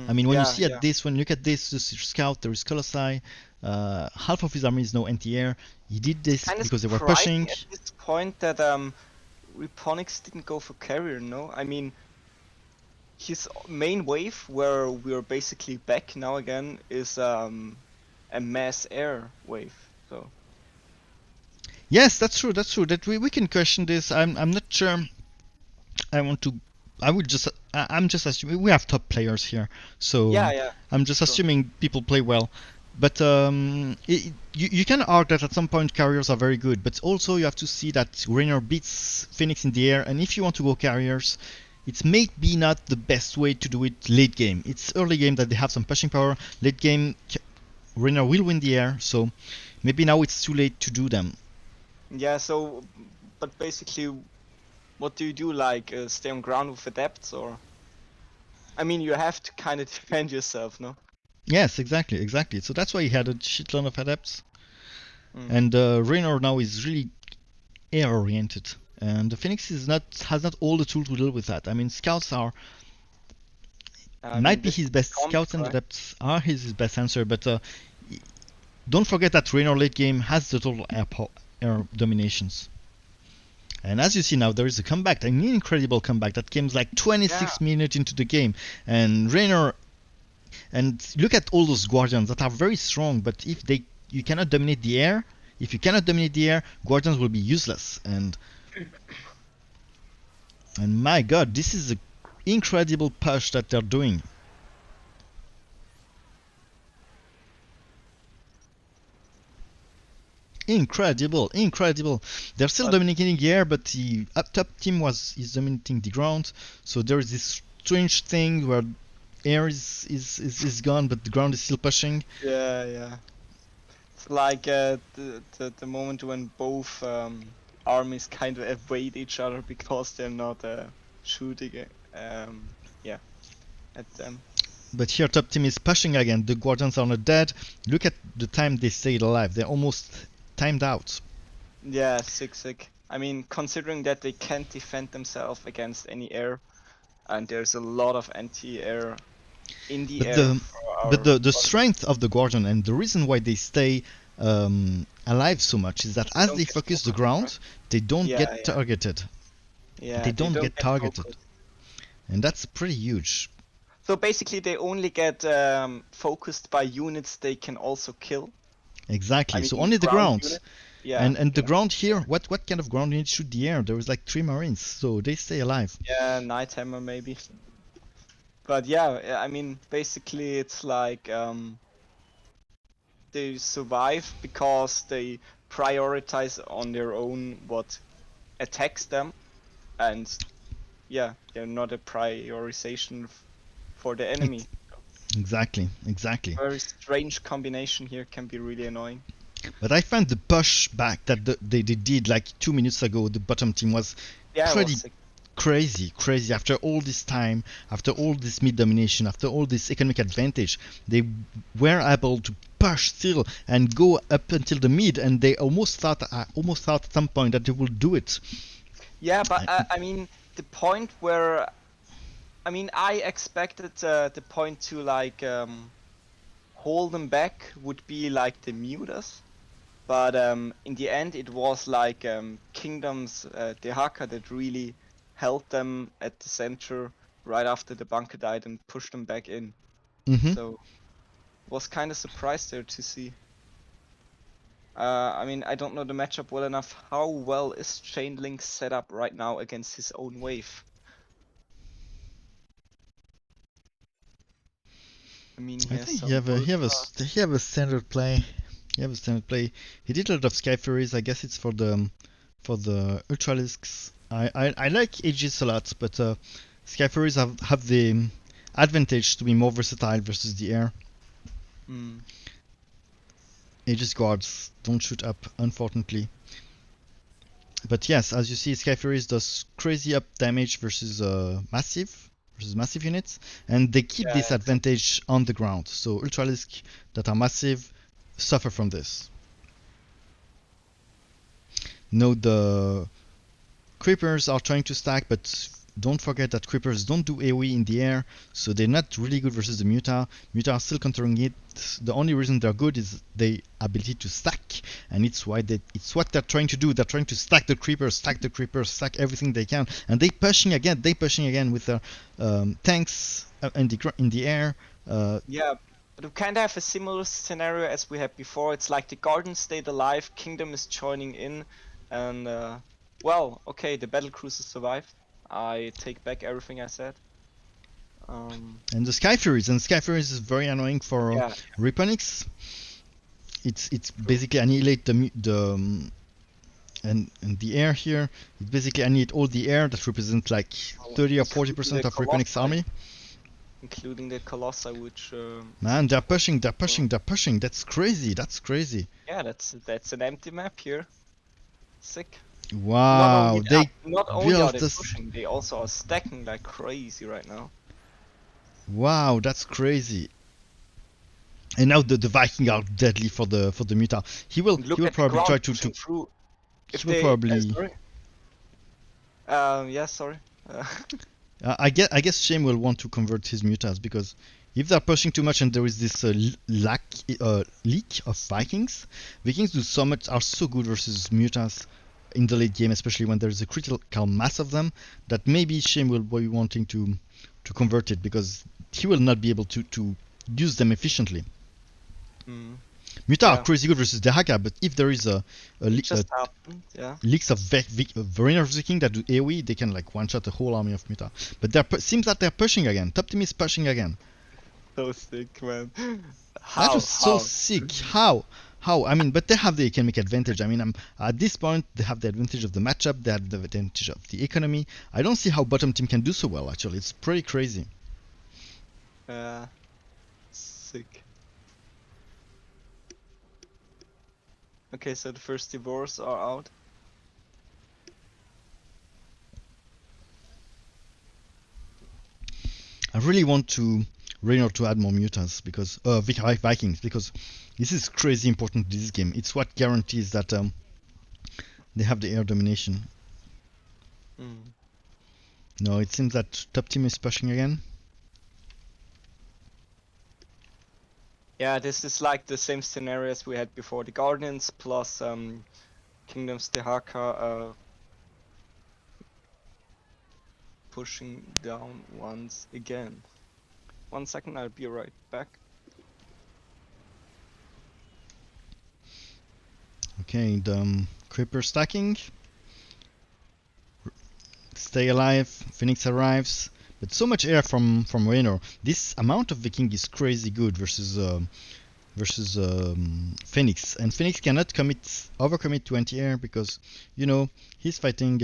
I mean, when you see at this, when you look at this, the Scout, there is Colossi, half of his army is no anti-air. He did this because they were pushing. At this point that Reponix didn't go for carrier, no? I mean, his main wave, where we're basically back now again, is a mass air wave. So. Yes, that's true. That's true. That we can question this. I'm not sure. I'm just assuming we have top players here, so I'm just assuming people play well. But you can argue that at some point carriers are very good, but also you have to see that Raynor beats Phoenix in the air, and if you want to go carriers, it may be not the best way to do it late game. It's early game that they have some pushing power. Late game, Raynor will win the air, so maybe now it's too late to do them. Yeah, so, but basically, what do you do, like stay on ground with Adepts, or? I mean, you have to kind of defend yourself, no? Yes, exactly. So that's why he had a shitload of Adepts. And Raynor now is really air-oriented. And the Phoenix has not all the tools to deal with that. I mean, Scouts are... might be his best. Scouts and Adepts are his best answer, but don't forget that Raynor late game has the total air dominations. And as you see now, there is a comeback, an incredible comeback that came like 26 minutes into the game. And Raynor, and look at all those Guardians that are very strong, but if you cannot dominate the air, Guardians will be useless. And my god, this is an incredible push that they're doing. Incredible. They're still dominating the air, but the top team is dominating the ground. So there is this strange thing where air is gone, but the ground is still pushing. Yeah. It's like the moment when both armies kind of evade each other because they're not shooting yeah, at them. But here top team is pushing again. The Guardians are not dead. Look at the time they stayed alive. They're almost timed out. Yeah, sick. I mean, considering that they can't defend themselves against any air, and there's a lot of anti-air in the But air the for but our the strength of the Guardian and the reason why they stay alive so much is that as don't they get focus the focused, ground, right? they don't Yeah, get targeted. yeah, They they don't don't get get targeted, focused. and that's pretty huge. So basically, they only get focused by units they can also kill. I Exactly. mean, So only the ground ground. units. Yeah, And the yeah, ground here, what kind of ground units shoot the air? There was like 3 Marines, so they stay alive. yeah, Nighthammer maybe. But yeah, I mean, basically, it's like they survive because they prioritize on their own what attacks them, and yeah, they're not a prioritization for the enemy. Ex- exactly. Very strange combination here, can be really annoying. But I find the push back that they did like 2 minutes ago, the bottom team was Yeah, it was pretty sick. crazy. After all this time, after all this mid domination, after all this economic advantage, they were able to push still and go up until the mid, and they almost thought at some point that they will do it. Yeah, but I mean, the point where, I mean, I expected the point to like hold them back would be like the mutas, but in the end it was like Kingdom's Dehaka that really held them at the center right after the bunker died and pushed them back in. Hmm. So was kind of surprised there to see. I mean, I don't know the matchup well enough. How well is Chainlink set up right now against his own wave? I mean, he I has think some he have a standard play. He did a lot of Sky Furies. I guess it's for the Ultralisks. I like Aegis a lot, but Sky Furies have the advantage to be more versatile versus the air. Hmm. Aegis guards don't shoot up, unfortunately. But yes, as you see, Sky Furies does crazy up damage versus massive units, and they keep this Yeah, advantage on the ground. So Ultralisk that are massive suffer from this. No, the Creepers are trying to stack, but don't forget that Creepers don't do AoE in the air, so they're not really good versus the Muta. Muta are still countering it. The only reason they're good is their ability to stack, and it's what they're trying to do. They're trying to stack the Creepers, stack everything they can, and they pushing again with their tanks in the air. yeah. But we kind of have a similar scenario as we had before. It's like the Garden stayed alive, Kingdom is joining in, and well, okay, the battle cruiser survived. I take back everything I said. And the Sky Furies is very annoying for Yeah, Reponix. It's basically annihilate and the air here. It basically annihilate all the air that represents like 30 or 40% of Reponix army. including the Colossi, which Man, they're pushing. That's crazy. yeah, that's an empty map here. Sick. Wow, they Not only are built they this. pushing, they also are stacking like crazy right now. Wow, that's crazy. And now the Viking are deadly for the Muta. He will Look at the probably ground try to pushing through. If he will they, probably. sorry. Yeah, sorry. I guess Shame will want to convert his mutas because if they're pushing too much and there is this leak of Vikings are so good versus mutas in the late game, especially when there's a critical mass of them, that maybe Shame will be wanting to convert it because he will not be able to use them efficiently. Muta are crazy good versus Dehaka, but if there is a leaks of Veriner's Viking that do AoE, they can like one-shot the whole army of Muta. But seems that they're pushing again. Top team is pushing again. So sick, man. That was so sick. How? I mean, but they have the economic advantage. I mean, at this point, they have the advantage of the matchup, they have the advantage of the economy. I don't see how bottom team can do so well, actually. It's pretty crazy. Sick. Okay, so the first divorce are out. I really want to Raynor to add more mutants because Vikings, because this is crazy important to this game. It's what guarantees that they have the air domination. Mm. No, it seems that top team is pushing again. Yeah, this is like the same scenario as we had before. The Guardians plus Kingdoms Dehaka pushing down once again. 1 second, I'll be right back. Okay, the Creeper stacking. Stay alive. Phoenix arrives. But so much air from Raynor. This amount of Viking is crazy good versus Phoenix, and Phoenix cannot overcommit to anti-air because he's fighting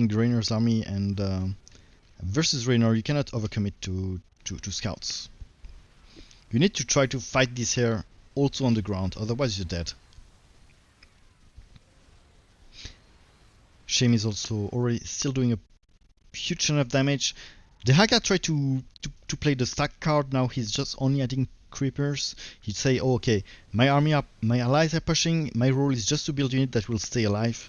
Raynor's army, and versus Raynor you cannot overcommit to scouts. You need to try to fight this air also on the ground, otherwise you're dead. Shame is also already still doing a huge amount of damage. Dehaka tried to play the stack card. Now he's just only adding creepers. He'd say, oh, okay, my allies are pushing. My role is just to build unit that will stay alive.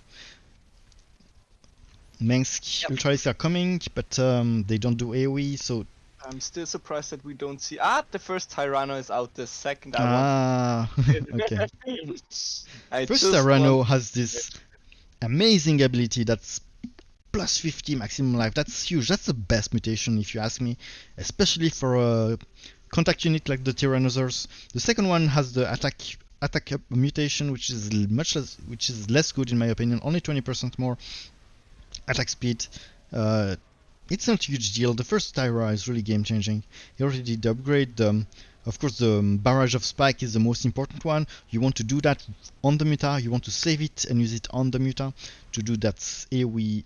Mengsk Ultralists are coming, but they don't do AoE, so... I'm still surprised that we don't see... the first Tyranno is out. The second okay. First Tyranno has this amazing ability that's plus 50 maximum life. That's huge. That's the best mutation if you ask me, especially for a contact unit like the Tyrannosaurs. The second one has the attack up mutation, which is less good in my opinion. Only 20% more attack speed. It's not a huge deal. The first Tyra is really game changing. He already did the upgrade. Of course, the barrage of spike is the most important one. You want to do that on the Muta. You want to save it and use it on the Muta to do that AoE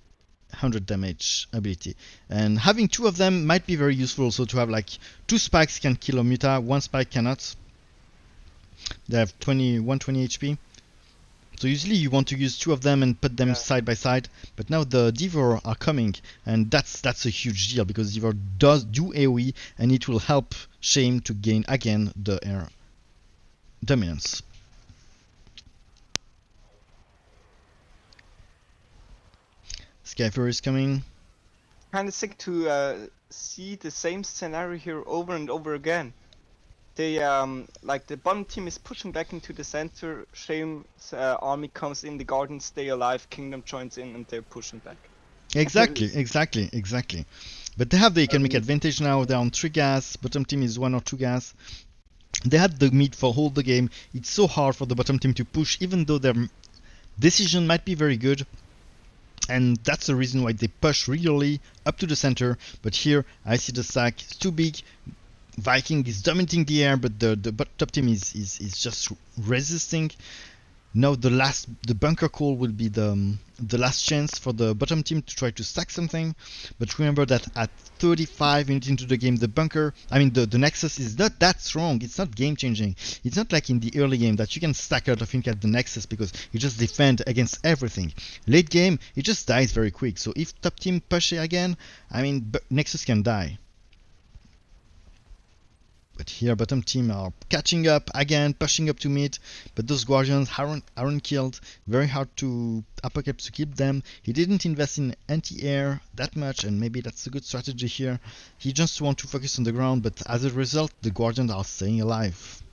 100 damage ability. And having two of them might be very useful also, to have like 2 spikes can kill a Muta, 1 spike cannot. They have 120 HP. So usually you want to use 2 of them and put them side by side, but now the Devour are coming, and that's a huge deal because Devour does do AoE, and it will help Shame to gain again the air dominance. Skyfer is coming. Kind of sick to see the same scenario here over and over again. They like the bottom team is pushing back into the center. Shame's army comes in, the Guardians stay alive, Kingdom joins in, and they're pushing back. Exactly. But they have the economic advantage now. They're on 3 gas. Bottom team is 1 or 2 gas. They had the meat for whole the game. It's so hard for the bottom team to push, even though their decision might be very good. And that's the reason why they push really up to the center. But here I see the stack. It's too big. Viking is dominating the air, but the top team is just resisting. Now the bunker call will be the last chance for the bottom team to try to stack something. But remember that at 35 minutes into the game, the Nexus is not that strong. It's not game changing. It's not like in the early game that you can stack a lot of ink at the Nexus because you just defend against everything. Late game, it just dies very quick. So if top team push it again, Nexus can die. But here bottom team are catching up again, pushing up to mid, but those Guardians aren't killed. Very hard to Apocalypse to keep them. He didn't invest in anti-air that much, and maybe that's a good strategy here. He just wants to focus on the ground, but as a result the Guardians are staying alive.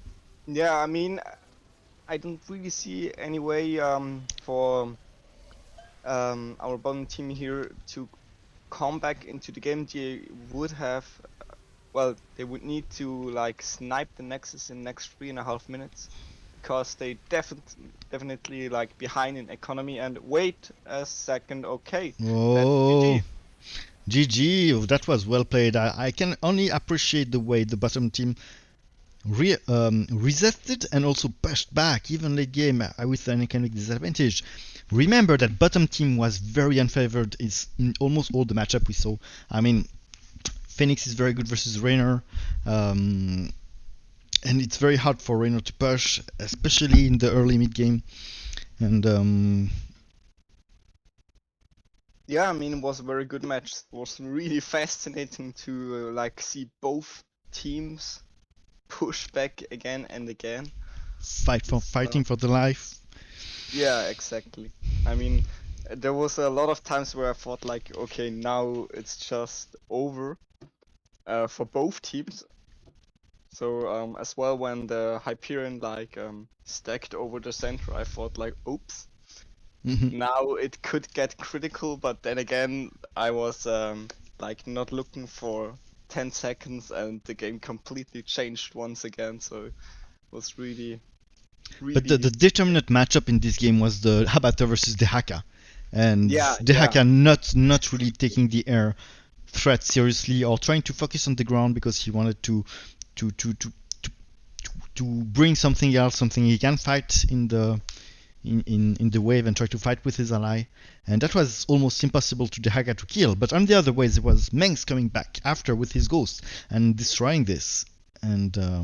Yeah, I don't really see any way for our bottom team here to come back into the game. They would have they would need to like snipe the Nexus in the next 3.5 minutes, because they definitely like behind in economy. And wait a second, okay. Oh, GG, that was well played. I can only appreciate the way the bottom team resisted and also pushed back, even late game with an economic disadvantage. Remember that bottom team was very unfavored in almost all the matchup we saw. Phoenix is very good versus Raynor. And it's very hard for Raynor to push, especially in the early mid game. And Yeah, I mean, it was a very good match. It was really fascinating to like see both teams push back again and again. fighting for the life. Yeah, exactly. I mean, there was a lot of times where I thought like, okay, now it's just over for both teams. So as well when the Hyperion like stacked over the center, I thought like, oops, now it could get critical. But then again, I was like not looking for 10 seconds, and the game completely changed once again. So it was really, But the really. determinant matchup in this game was the Habater versus Dehaka, and Yeah, Dehaka not really taking the air threat seriously or trying to focus on the ground because he wanted to to to to bring something else, something he can fight in the wave and try to fight with his ally, and that was almost impossible to Dehaka to kill. But on the other ways, it was Mengs coming back after with his ghost and destroying this, and uh,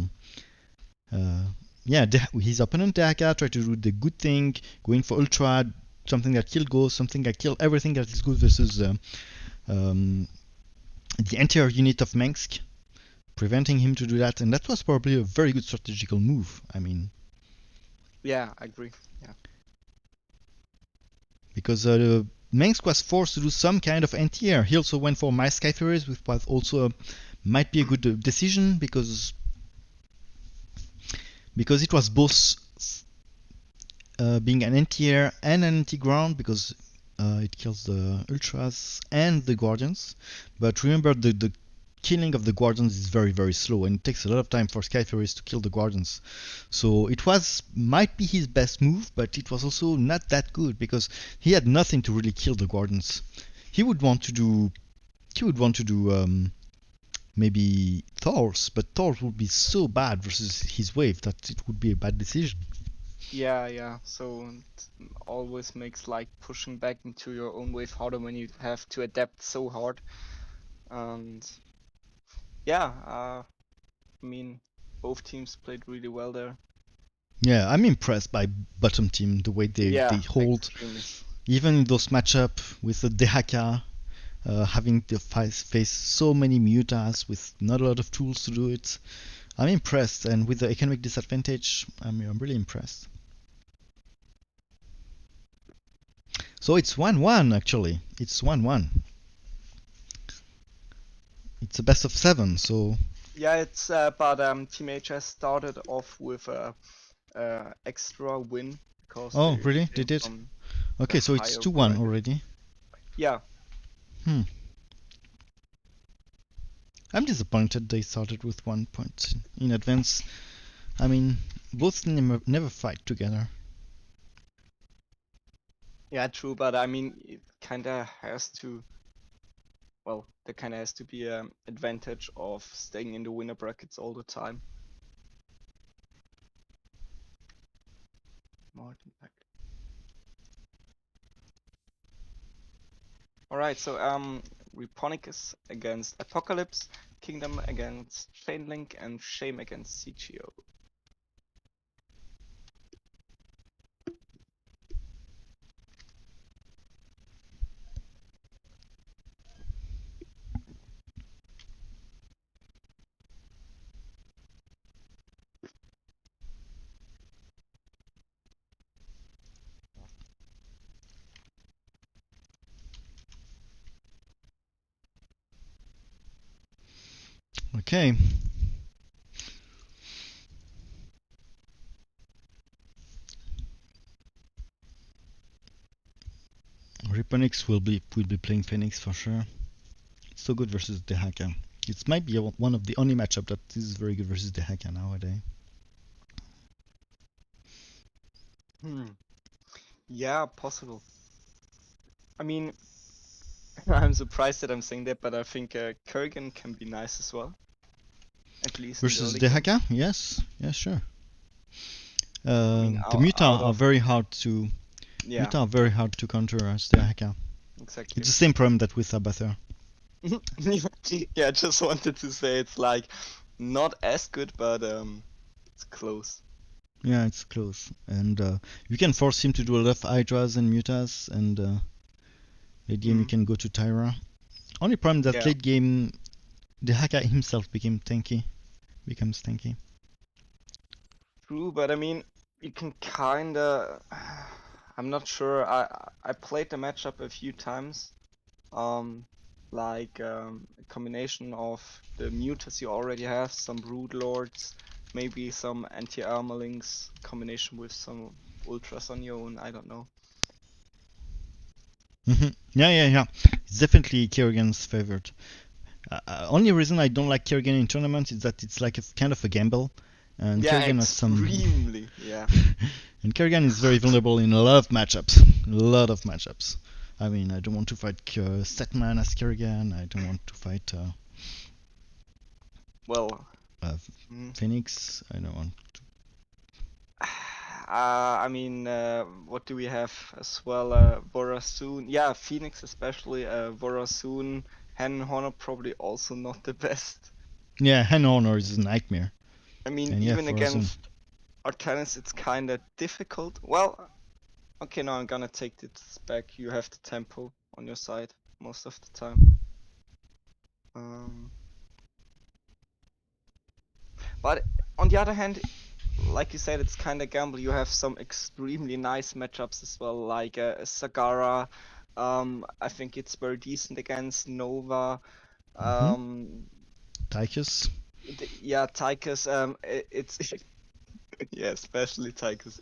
yeah, his opponent Dehaka tried to do the good thing, going for ultra, something that killed ghost, something that killed everything that is good versus um, the entire unit of Mengsk, preventing him to do that, and that was probably a very good strategical move. I mean, Yeah, I agree. Yeah. because Mengsk was forced to do some kind of anti-air. He also went for my Sky Furies, which was also might be a good decision because it was both being an anti-air and an anti-ground because it kills the ultras and the guardians. But remember, the killing of the guardians is very very slow, and it takes a lot of time for Sky Furies to kill the guardians. So it might be his best move, but it was also not that good because he had nothing to really kill the guardians. He would want to do maybe Thor's, but Thor's would be so bad versus his wave that it would be a bad decision. Yeah. So it always makes like pushing back into your own wave harder when you have to adapt so hard. And yeah, I mean, both teams played really well there. Yeah, I'm impressed by bottom team, the way they Yeah, hold, extremely. even in those matchup with the Dehaka, having to face so many mutas with not a lot of tools to do it. I'm impressed, and with the economic disadvantage, I'm really impressed. So it's 1-1 actually. It's 1-1. It's a best of 7, so Yeah, it's but Team HS started off with a extra win because oh they really? They came did? from the Okay, so it's higher 2-1 bracket. already. Yeah, Hmm. I'm disappointed they started with 1 point in advance. I mean, both never fight together. yeah, true. But I mean, it kind of has to. Well, there kind of has to be an advantage of staying in the winner brackets all the time. Martin Pack. All right, so Reponicus against Apocalypse, Kingdom against Chainlink, and Shame against CGO. Okay. Reponix will be playing Phoenix for sure. It's so good versus Dehaka. It might be one of the only matchup that is very good versus Dehaka nowadays. Yeah, possible. I mean, I'm surprised that I'm saying that, but I think Kurgan can be nice as well. At least in the Versus early game. Dehaka? Yes, sure. I mean, The Muta out are of very hard to yeah, counter as Dehaka. It's exactly. the same problem that with Abathur. Yeah, just wanted to say it's like not as good, but it's close. Yeah, it's close. And you can force him to do a lot of Hydras and Mutas, and late game you Mm, can go to Tyra. Only problem that yeah, late game the Haka himself becomes tanky. true, but I mean, you can kinda. I'm not sure. I played the matchup a few times. Um, like a combination of the mutas you already have, some brood lords, maybe some anti-armorlings, combination with some ultras on your own. I don't know. Yeah. It's definitely Kerrigan's favorite. Only reason I don't like Kerrigan in tournaments is that it's like a kind of a gamble, and Yeah, Kerrigan has some. extremely. Yeah. And Kerrigan is very vulnerable in a lot of matchups. A lot of matchups. I mean, I don't want to fight Setman as Kerrigan. I don't want to fight Well. uh, mm, Phoenix. I don't want. I mean, what do we have as well? Vorasoon. Yeah, Phoenix especially. Vorasoon. Hen Honor probably also not the best. Yeah, Hand Honor is a nightmare. I mean, And yeah, even for Azun. against Artanis, it's kind of difficult. Well, okay, no, I'm gonna take this back. You have the tempo on your side most of the time. Um, but on the other hand, like you said, it's kind of gamble. You have some extremely nice matchups as well, like Sagara. I think it's very decent against Nova. Mm-hmm. Um, Tychus. yeah, Tychus. It's yeah, especially Tychus.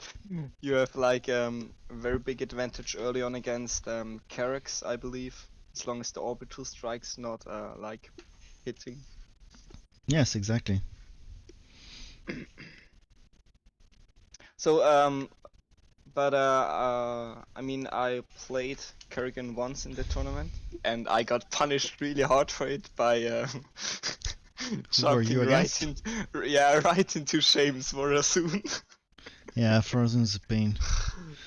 You have like a very big advantage early on against Carrax, I believe, as long as the orbital strike's not like hitting. Yes, exactly. So but I mean, I played Kerrigan once in the tournament, and I got punished really hard for it by Who were you jumping right against? in, yeah, right into Shames Morasoon. Yeah, Frozen's a pain.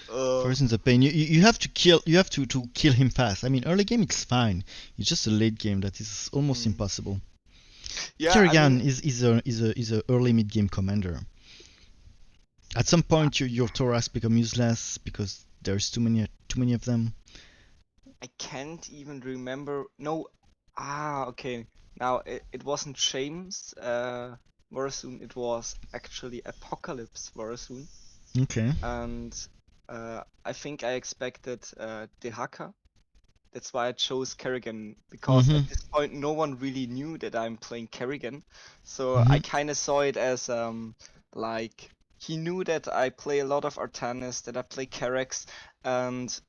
uh, Frozen's a pain. You have to kill. You have to kill him fast. I mean, early game it's fine. It's just a late game that is almost mm. impossible. Yeah, I Kerrigan mean, is a early mid game commander. At some point, your Thorax become useless because there's too many of them. I can't even remember. No, okay. Now it wasn't Shames Vorasoon. It was actually Apocalypse Vorasoon, Okay. and I think I expected Dehaka. That's why I chose Kerrigan, because Mhm. at this point no one really knew that I'm playing Kerrigan. So I Mhm. kind of saw it as like he knew that I play a lot of Artanis, that I play Karax, and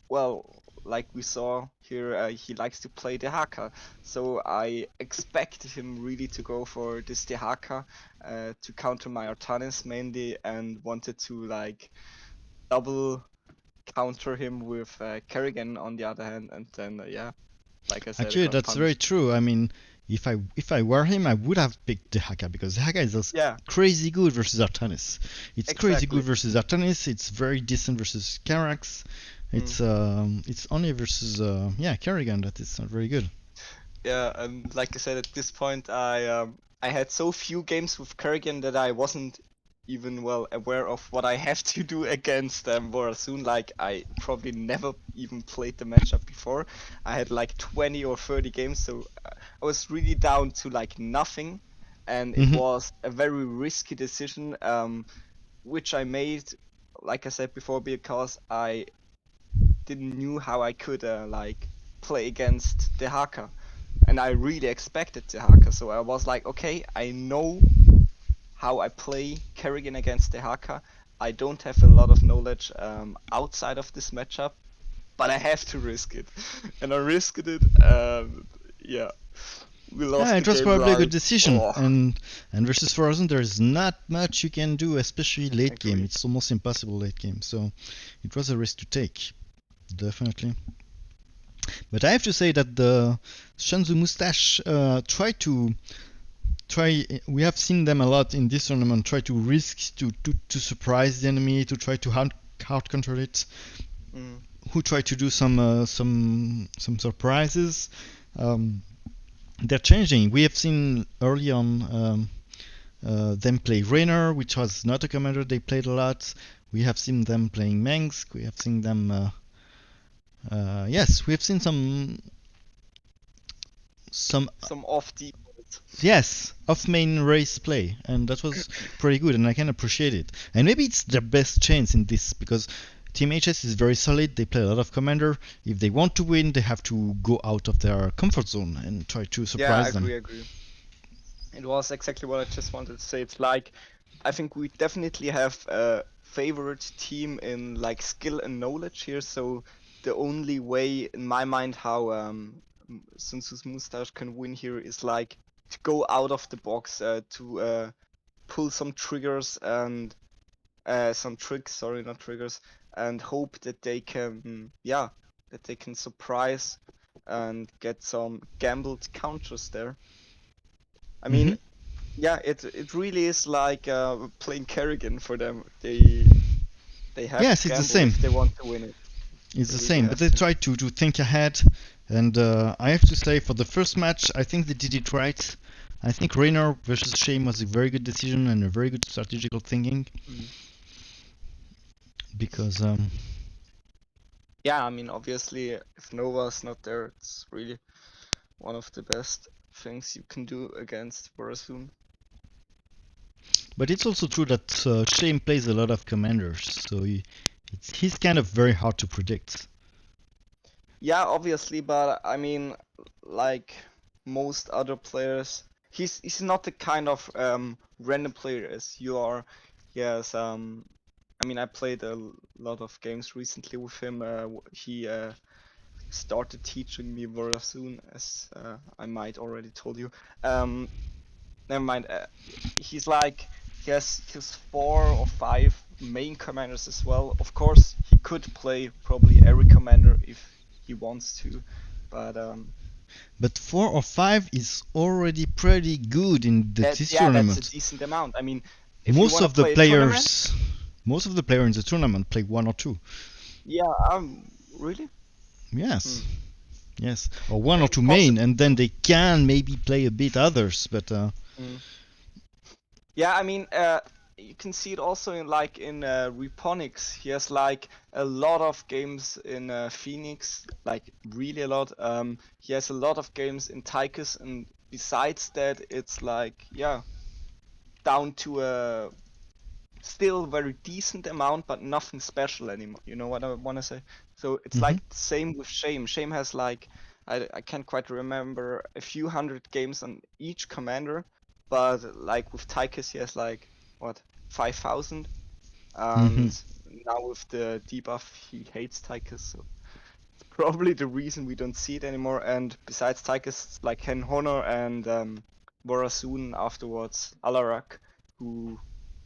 well, like we saw here, he likes to play Dehaka. So I expected him really to go for this Dehaka to counter my Artanis mainly, and wanted to like double counter him with Kerrigan on the other hand, and then yeah, like I said, I Actually, got that's very punished. true. I mean, if I were him, I would have picked the Haka because the Haka is just Yeah, crazy good versus Artanis. It's crazy good exactly. versus Artanis. It's very decent versus Karax. Mm. It's only versus yeah Kerrigan that is not very good. Yeah, and like I said, at this point, I had so few games with Kerrigan that I wasn't even well aware of what I have to do against Vorasoon. Like I probably never even played the matchup before. I had like 20 or 30 games, so I was really down to like nothing, and it Mhm. was a very risky decision, which I made, like I said before, because I didn't knew how I could like play against the hacker, and I really expected the hacker. So I was like, okay, I know how I play Kerrigan against the hacker. I don't have a lot of knowledge outside of this matchup, but I have to risk it, and I risked it. Yeah, we Yeah, lost the it was game probably a good like, decision. oh, And versus Frozen, there's not much you can do, especially late game. agree. It's almost impossible late game. So it was a risk to take, definitely. But I have to say that the Shanzu Mustache try. We have seen them a lot in this tournament. Try to risk to surprise the enemy, to try to out counter it. Mm, Who try to do some surprises. they're changing. We have seen early on them play Raynor, which was not a commander they played a lot. We have seen them playing Mengsk. We have seen them. Yes, we have seen some Some off default. yes, off main race play, and that was pretty good, and I can appreciate it. And maybe it's their best chance in this because Team HS is very solid. They play a lot of commander. If they want to win, they have to go out of their comfort zone and try to surprise them. Yeah, I agree. It was exactly what I just wanted to say. It's like, I think we definitely have a favorite team in like skill and knowledge here. So the only way, in my mind, how Sun Tzu's Mustache can win here is like to go out of the box, to pull some triggers and some tricks. Sorry, not triggers, and hope that they can, yeah, that they can surprise and get some gambled counters there. I mean, yeah, it really is like playing Kerrigan for them. They have Yes, to it's the gamble same. if they want to win it. It's They the really same, have but they to. try to think ahead, and I have to say for the first match, I think they did it right. I think Raynor versus Shame was a very good decision and a very good strategical thinking Mm. because Yeah, I mean, obviously, if Nova's not there, it's really one of the best things you can do against Barasoon. but it's also true that Shame plays a lot of commanders, so he's kind of very hard to predict. Yeah, obviously, but I mean, like most other players, he's not the kind of random player as you are. He has I mean, I played a lot of games recently with him. He started teaching me Varasoon, as I might already told you. Never mind. He's like he has 4 or 5 main commanders as well. Of course, he could play probably every commander if he wants to, but But 4 or 5 is already pretty good in this yeah, that's a tournament. decent amount. I mean, if you want to play a tournament, Most of the players in the tournament play 1 or 2. yeah, really, Yes, hmm. yes, or 1 or 2 Possi main, and then they can maybe play a bit others. But Mm. Yeah, I mean, you can see it also in like in Reponics. He has like a lot of games in Phoenix, like really a lot. He has a lot of games in Tychus, and besides that, it's like yeah, down to a still very decent amount, but nothing special anymore. You know what I want to say? So it's like the same with Shame. Shame has like I can't quite remember a few hundred games on each commander, but like with Tychus he has like what 5,000, mhm. and now with the debuff he hates Tychus, so it's probably the reason we don't see it anymore. And besides Tychus, it's like Ken Honor and Borasoon afterwards, Alarak, who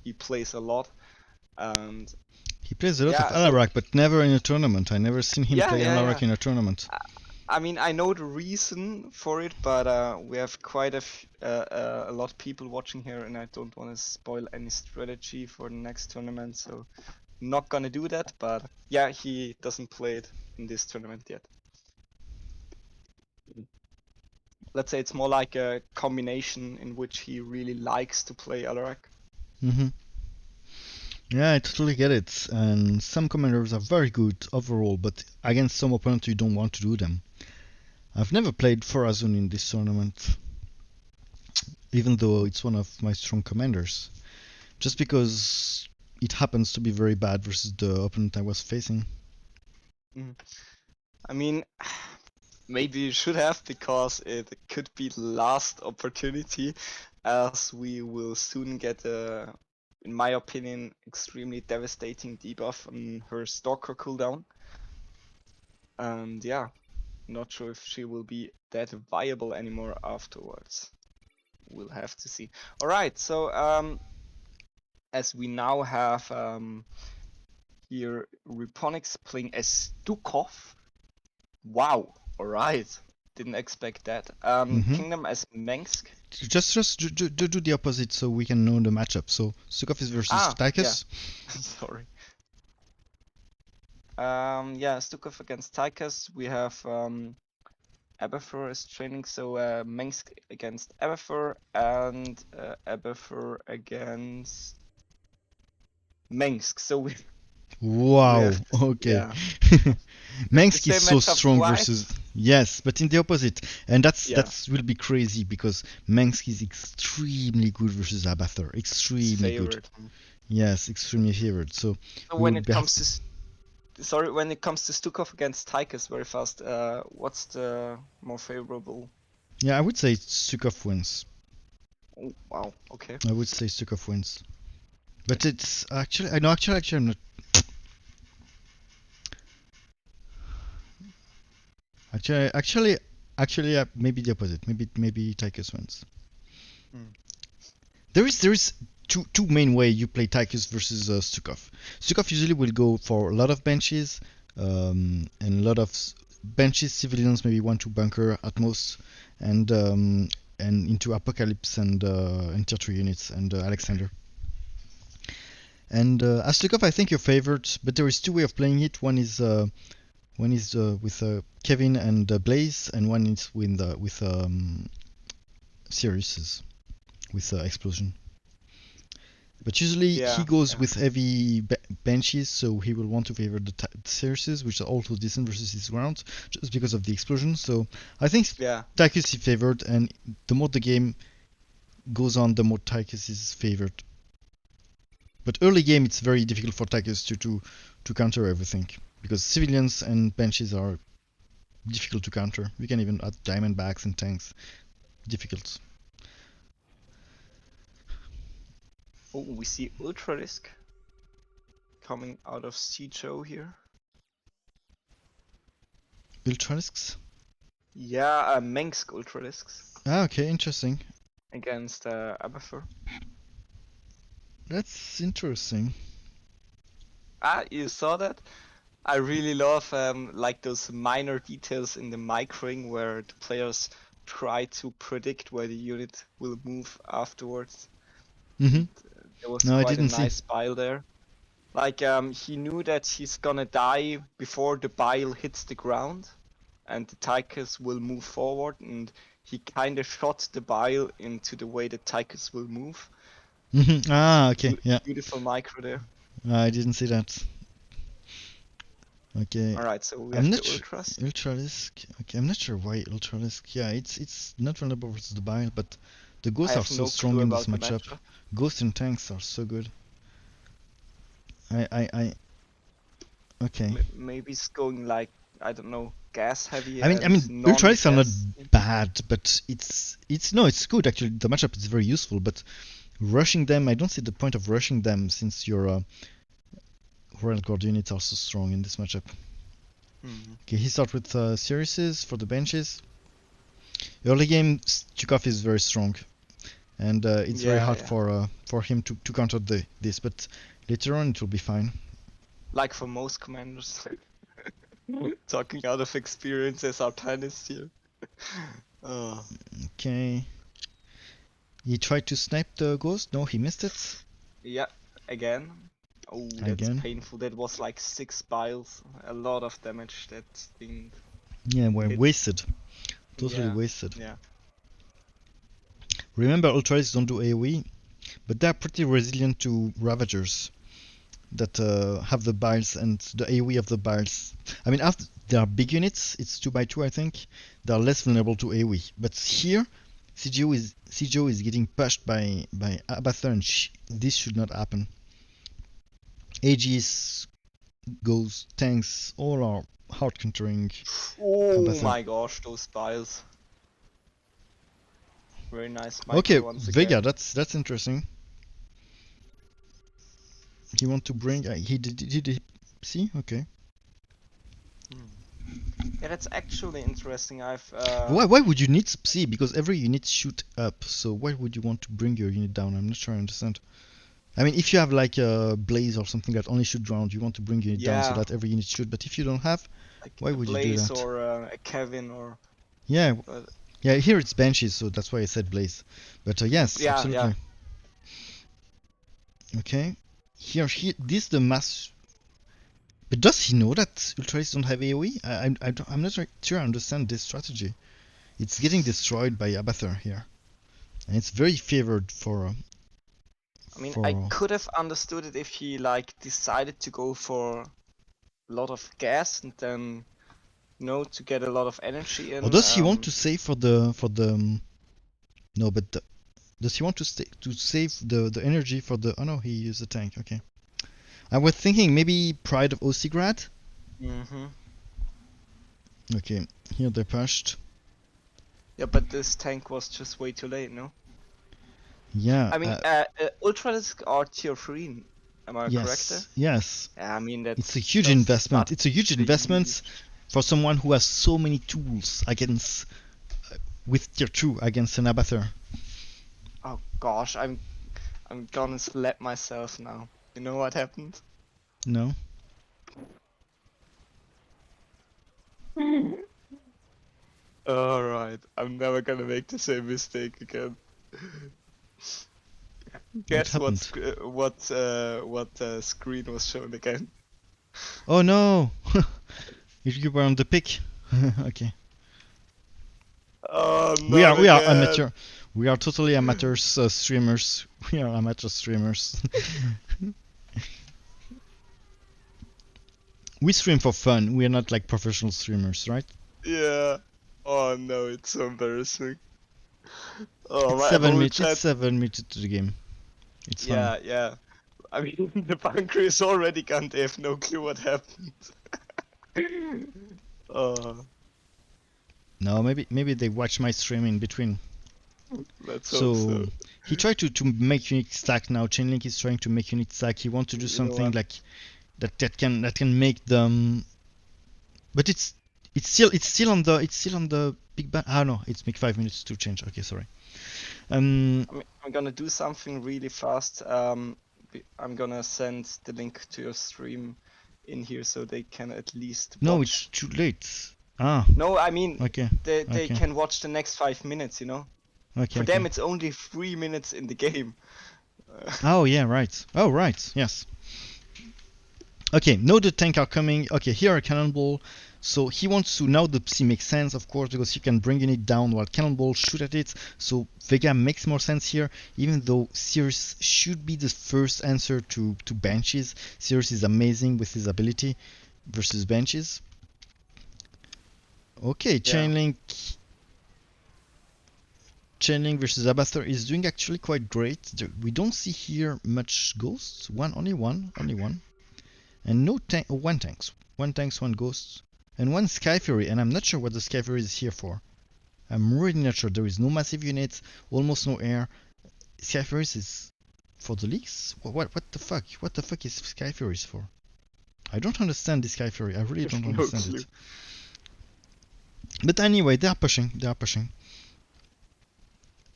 he plays a lot. And He plays a lot of yeah, so Alarak, but never in a tournament. I never seen him play yeah. Alarak in a tournament. I mean, I know the reason for it, but we have quite a lot of people watching here, and I don't want to spoil any strategy for the next tournament, so not gonna do that. But yeah, he doesn't play it in this tournament yet. Let's say it's more like a combination in which he really likes to play Alarak. hmm Yeah, I totally get it. And some commanders are very good overall, but against some opponents you don't want to do them. I've never played Forazun in this tournament, even though it's one of my strong commanders, just because it happens to be very bad versus the opponent I was facing. Mm. I mean, maybe you should have, because it could be the last opportunity, as we will soon get a, in my opinion, extremely devastating debuff on her Stalker cooldown. And yeah, not sure if she will be that viable anymore afterwards. We'll have to see. Alright, so as we now have here Reponics playing as Stukov. Wow, alright. Didn't expect that. hmm Kingdom as Mengsk. Just do the opposite so we can know the matchup. So Sukov is versus Ah, yeah. Tychus. Sorry. Yeah, Stukov against Tychus. We have Abathur is training, so Mengsk against Abathur and Abathur against Mengsk. So we Wow. have this, Okay. yeah. The Mengsk is same so matchup strong twice. versus yes, but in the opposite, and Yeah. that's will be crazy because Mengsk is extremely good versus Abathur. It's Extremely good. favored. Yes, extremely favored. So So we when will it be have comes to sorry, when it comes to Stukov against Tychus, very fast, what's the more favorable? yeah, I would say Sukov wins. Oh, wow, okay. I would say Sukov wins. But it's actually I know actually I'm not actually maybe the opposite. Maybe Tychus wins. Hmm. There is two main way you play Tychus versus Stukov. Stukov usually will go for a lot of benches, and a lot of benches, civilians, maybe 1-2 bunker at most, and into Apocalypse and tier 3 units and Alexander. And as Stukov, I think you're favored, but there is two way of playing it. One is with Kevin and Blaze, and one is with Sirius with Explosion. But usually he Yeah, goes yeah. with heavy benches, so he will want to favor the Cirruses, which are also decent versus his ground, just because of the explosion. So I think Yeah. Tychus is favored, and the more the game goes on, the more Tychus is favored. But early game, it's very difficult for Tychus to counter everything, because civilians and benches are difficult to counter. We can even add Diamondbacks and tanks. Difficult. Oh, we see Ultralisk coming out of Sijo here. Ultralisks? Yeah, Mengsk Ultralisks Ah, okay, interesting. against Abathur. That's interesting. Ah, you saw that? I really love like those minor details in the microing where the players try to predict where the unit will move afterwards. Mm-hmm. And there was No, I quite a didn't see. nice bile there. Like he knew that he's gonna die before the bile hits the ground, and the Tychus will move forward, and he kind of shot the bile into the way the Tychus will move. Mm-hmm. Ah, okay, yeah. Beautiful micro there. I didn't see that. Okay. All right, so we I'm have the not sure. ultras. Ultralisk. Okay, I'm not sure why Ultralisk. Yeah, it's not vulnerable versus the Bile, but the I ghosts are have so no strong clue in this about the matchup. matchup. Ghosts and tanks are so good. I okay. Maybe it's going like, I don't know, gas heavy I mean, and Ultralisks are not non-gas. bad, but it's no, it's good actually. The matchup is very useful, but rushing them, I don't see the point of rushing them since your Royal Guard units are so strong in this matchup. Mhm. Okay, he starts with Siriuses for the benches. Early game, Chukov is very strong, and it's very Yeah, hard yeah. for him to counter this. But later on, it will be fine. Like for most commanders. Talking out of experience as Artanist here. Oh. Okay, he tried to snipe the ghost. No, he missed it Yeah, again. Oh, that's again. painful. That was like 6 biles. A lot of damage that thing Yeah, well, hit. wasted, totally Yeah, wasted. yeah. Remember, Ultras don't do AOE, but they're pretty resilient to Ravagers that have the biles and the AoE of the biles. I mean, after they are big units, it's 2x2, I think. They are less vulnerable to AoE. But here, CGO is getting pushed by Abathur, and this should not happen. Aegis, goes, tanks, all are hard countering Oh Abathur. my gosh, those biles. Very nice Okay, micro once Vega, again. that's interesting. He want to bring. He did he see? Okay. Yeah, that's actually interesting. Why would you need Psi? Because every unit shoot up. So why would you want to bring your unit down? I'm not sure I understand. I mean, if you have like a Blaze or something that only shoot ground, you want to bring your unit down so Yeah, that every unit shoot. But if you don't have, like why a would you do Blaze that? or a Kevin or Yeah, but yeah. Here it's Banshees, so that's why I said Blaze. But yes, yeah, yeah. absolutely. Okay. Here, this the mass But does he know that Ultralis don't have AoE? I'm not sure I understand this strategy. It's getting destroyed by Abathur here. And it's very favored for... I mean, I could have understood it if he like decided to go for a lot of gas and then, you know, to get a lot of energy in. Or does he want to save for the... No, but does he want to save the energy for the... Oh no, he used the tank, okay. I was thinking maybe Pride of Osigrad? Mm-hmm. Okay, here they pushed. Yeah, but this tank was just way too late, no? Yeah. I mean, Ultralisk are tier 3, am I correct there? Yes. Yeah, I mean, that's... It's a huge just investment. not It's a huge investment for someone who has so many tools against... with tier 2 against an Abathur. Oh gosh, I'm gonna slap myself now. You know what happened? No? Alright, I'm never gonna make the same mistake again. Guess what screen was shown again? Oh no! You were on the pick. Okay. Oh no! We are amateur. We are totally amateurs streamers. We are amateur streamers. We stream for fun. We are not like professional streamers, right? Yeah. Oh no, it's so embarrassing. Oh, It's 7 minutes. It's 7 minutes to the game. It's fun. Yeah. I mean, the bunker is already gone. They have no clue what happened. No, maybe they watch my stream in between. Let's hope so. He tried to make unique stack now. Chainlink is trying to make unique stack. He wants to do something like that can make them. But it's still on the big band. Ah no, it's make 5 minutes to change. Okay, sorry. I'm gonna do something really fast. I'm gonna send the link to your stream in here so they can at least watch. No, it's too late. Ah. No, I mean, okay. They can watch the next 5 minutes, you know? Okay. For them, it's only 3 minutes in the game. Oh, yeah, right. Oh, right, yes. Okay, now the tank are coming. Okay, here are Cannonball. So he wants to, now the Psy makes sense, of course, because he can bring it down while Cannonball shoot at it. So Vega makes more sense here, even though Sirius should be the first answer to Banshees. Sirius is amazing with his ability versus Banshees. Okay, Chainlink versus Abathur is doing actually quite great. We don't see here much ghosts. Only one. And no tank, one tanks. One tanks, one ghosts. And one Sky Fury, and I'm not sure what the Sky Fury is here for. I'm really not sure. There is no massive units, almost no air. Sky Fury is for the leaks? What the fuck? What the fuck is Sky Furies for? I don't understand this Sky Fury. I really don't understand it. But anyway, they are pushing.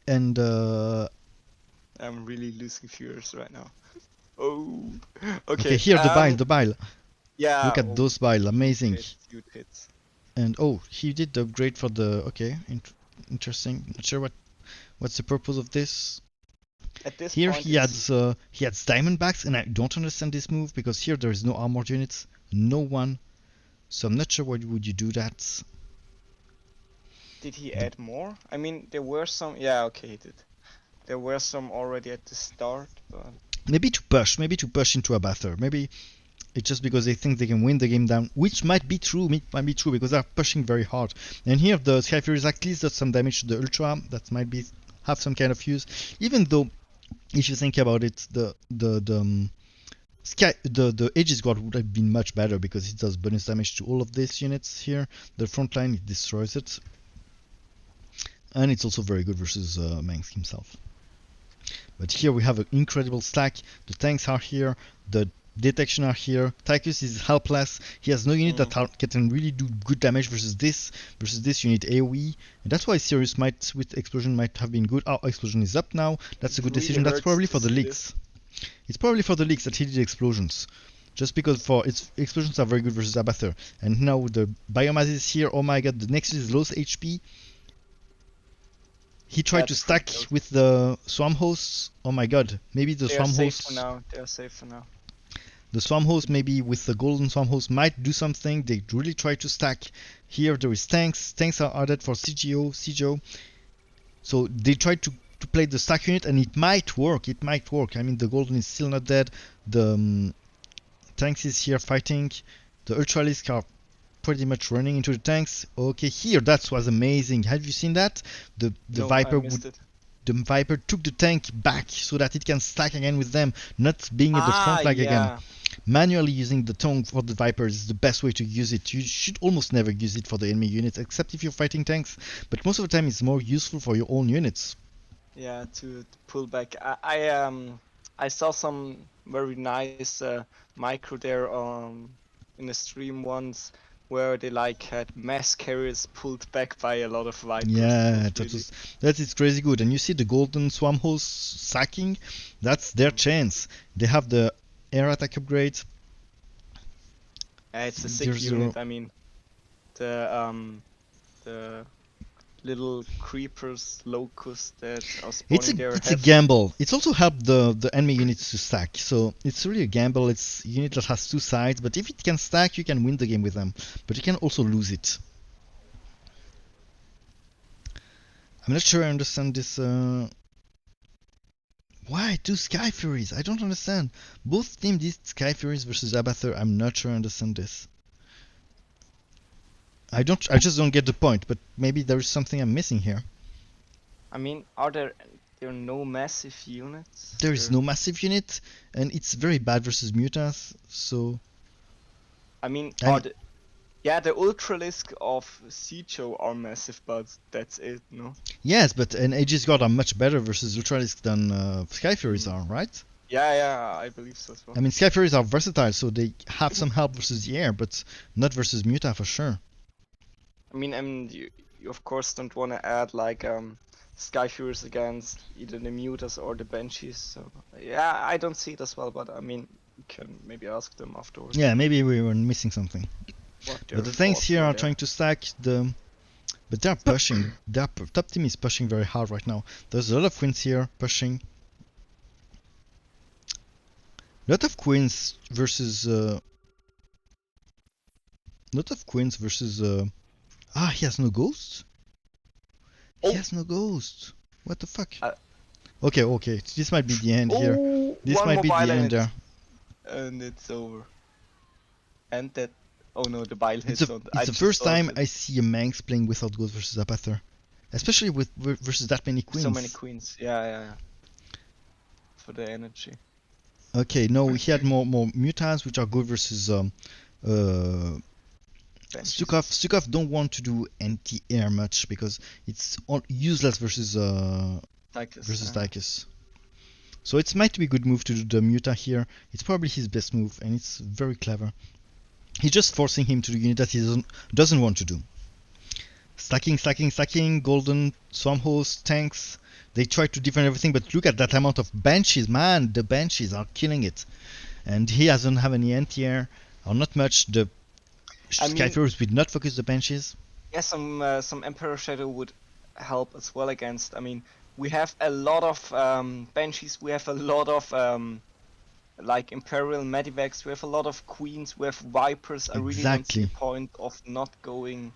And I'm really losing viewers right now. Oh, okay. Here the bile. Yeah. Look at those bile, amazing. Hits. And oh, he did the upgrade for the. Okay, interesting. Not sure what's the purpose of this. At this here point he adds Diamondbacks, and I don't understand this move because here there is no armored units, no one. So I'm not sure why would you do that. Did he add more? I mean, there were some. Yeah, okay, he did. There were some already at the start, but maybe to push into Abathur. Maybe it's just because they think they can win the game down, which might be true. Because they're pushing very hard. And here the Sky Fury at least does some damage to the Ultra. That might have some kind of use. Even though, if you think about it, the Aegis Guard would have been much better because it does bonus damage to all of these units here. The front line, it destroys it. And it's also very good versus Mengsk himself. But here we have an incredible stack. The tanks are here. The detection are here. Tychus is helpless. He has no unit that can really do good damage versus this. You need AoE. And that's why Sirius with Explosion might have been good. Oh, Explosion is up now. That's a good decision. That's probably for the leaks. It's probably for the leaks that he did explosions. Just because its explosions are very good versus Abathur. And now the biomass is here. Oh my god, the Nexus is low HP. He tried to stack with the Swarm Hosts. Oh my god, maybe the Swarm Hosts... They're safe for now. The Swarm Host, maybe with the Golden Swarm Host, might do something. They really try to stack. Here there is tanks. Tanks are added for CGO. So they try to play the stack unit, and it might work. It might work. I mean, the Golden is still not dead. The tanks is here fighting. The Ultralisk are pretty much running into the tanks. Okay, here that was amazing. Have you seen that? The No, Viper I missed it. the Viper took the tank back so that it can stack again with them, not being at the front flag again. Yeah. Manually using the tongue for the Vipers is the best way to use it. You should almost never use it for the enemy units, except if you're fighting tanks, but most of the time it's more useful for your own units. Yeah, to pull back. I saw some very nice micro there in the stream once where they like had mass carriers pulled back by a lot of Vipers. Yeah, Really... that is crazy good. And you see the Golden Swarm Host sacking, that's their chance. They have the air attack upgrade. It's a sick unit. I mean, the little creepers, locusts that are spawning there. It's a gamble. It's also helped the enemy units to stack. So it's really a gamble. It's a unit that has two sides, but if it can stack, you can win the game with them. But you can also lose it. I'm not sure I understand this. Why two Sky Furies? I don't understand. Both teams did Sky Furies versus Abathur. I'm not sure I understand this. I just don't get the point, but maybe there is something I'm missing here. I mean, are there no massive units? There is no massive unit, and it's very bad versus Mutas, so... I mean, the Ultralisk of Sijo are massive, but that's it, no? Yes, but an Aegis God are much better versus Ultralisk than Sky Furies are, right? Yeah, I believe so as well. I mean, Sky Furies are versatile, so they have some help versus the air, but not versus Muta for sure. I mean, you of course don't want to add like Sky Furies against either the Mutas or the Banshees. So yeah, I don't see it as well, but I mean, you can maybe ask them afterwards. Yeah, maybe we were missing something. But the things here are trying to stack the... But they're pushing. Their top team is pushing very hard right now. There's a lot of queens here pushing. A lot of queens versus... he has no ghosts? He has no ghosts. What the fuck? Okay. This might be the end here. This might be the end there. And it's over. And that... Oh no, the bile hits on... It's the first time I see a Manx playing without ghosts versus Abathur. Especially versus that many queens. So many queens, yeah. For the energy. Okay, no, he had more Mutas, which are good versus Stukov don't want to do anti-air much because it's useless versus Dicus. So it might be a good move to do the Muta here. It's probably his best move, and it's very clever. He's just forcing him to do a unit that he doesn't want to do. Stacking, Golden, Swarm Host, tanks. They try to defend everything, but look at that amount of Banshees, man! The Banshees are killing it. And he doesn't have any anti-air, or not much. The Sky Furies will not focus the Banshees. Yeah, some Emperor Shadow would help as well against. I mean, we have a lot of Banshees, we have a lot of like Imperial Medivacs, we have a lot of Queens, we have Vipers. I really don't see the point of not going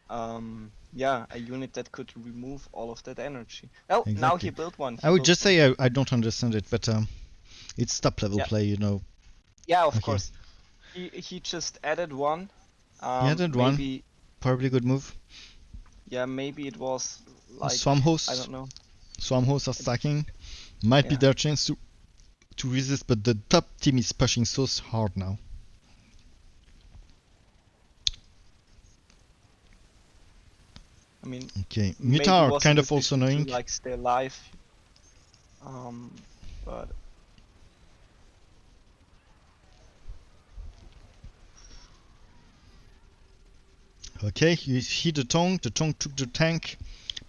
a unit that could remove all of that energy. Oh, now he built one. I would just say I don't understand it, but it's top level play, you know. Yeah, of course. He just added one. He added one. Probably a good move. Yeah, maybe it was like Swarm Host. I don't know. Swarm Hosts are stacking. Might be their chance to resist, but the top team is pushing so hard now. I mean, okay, Muta are kind of also annoying. To, like, stay alive. But okay, you hit the tongue took the tank,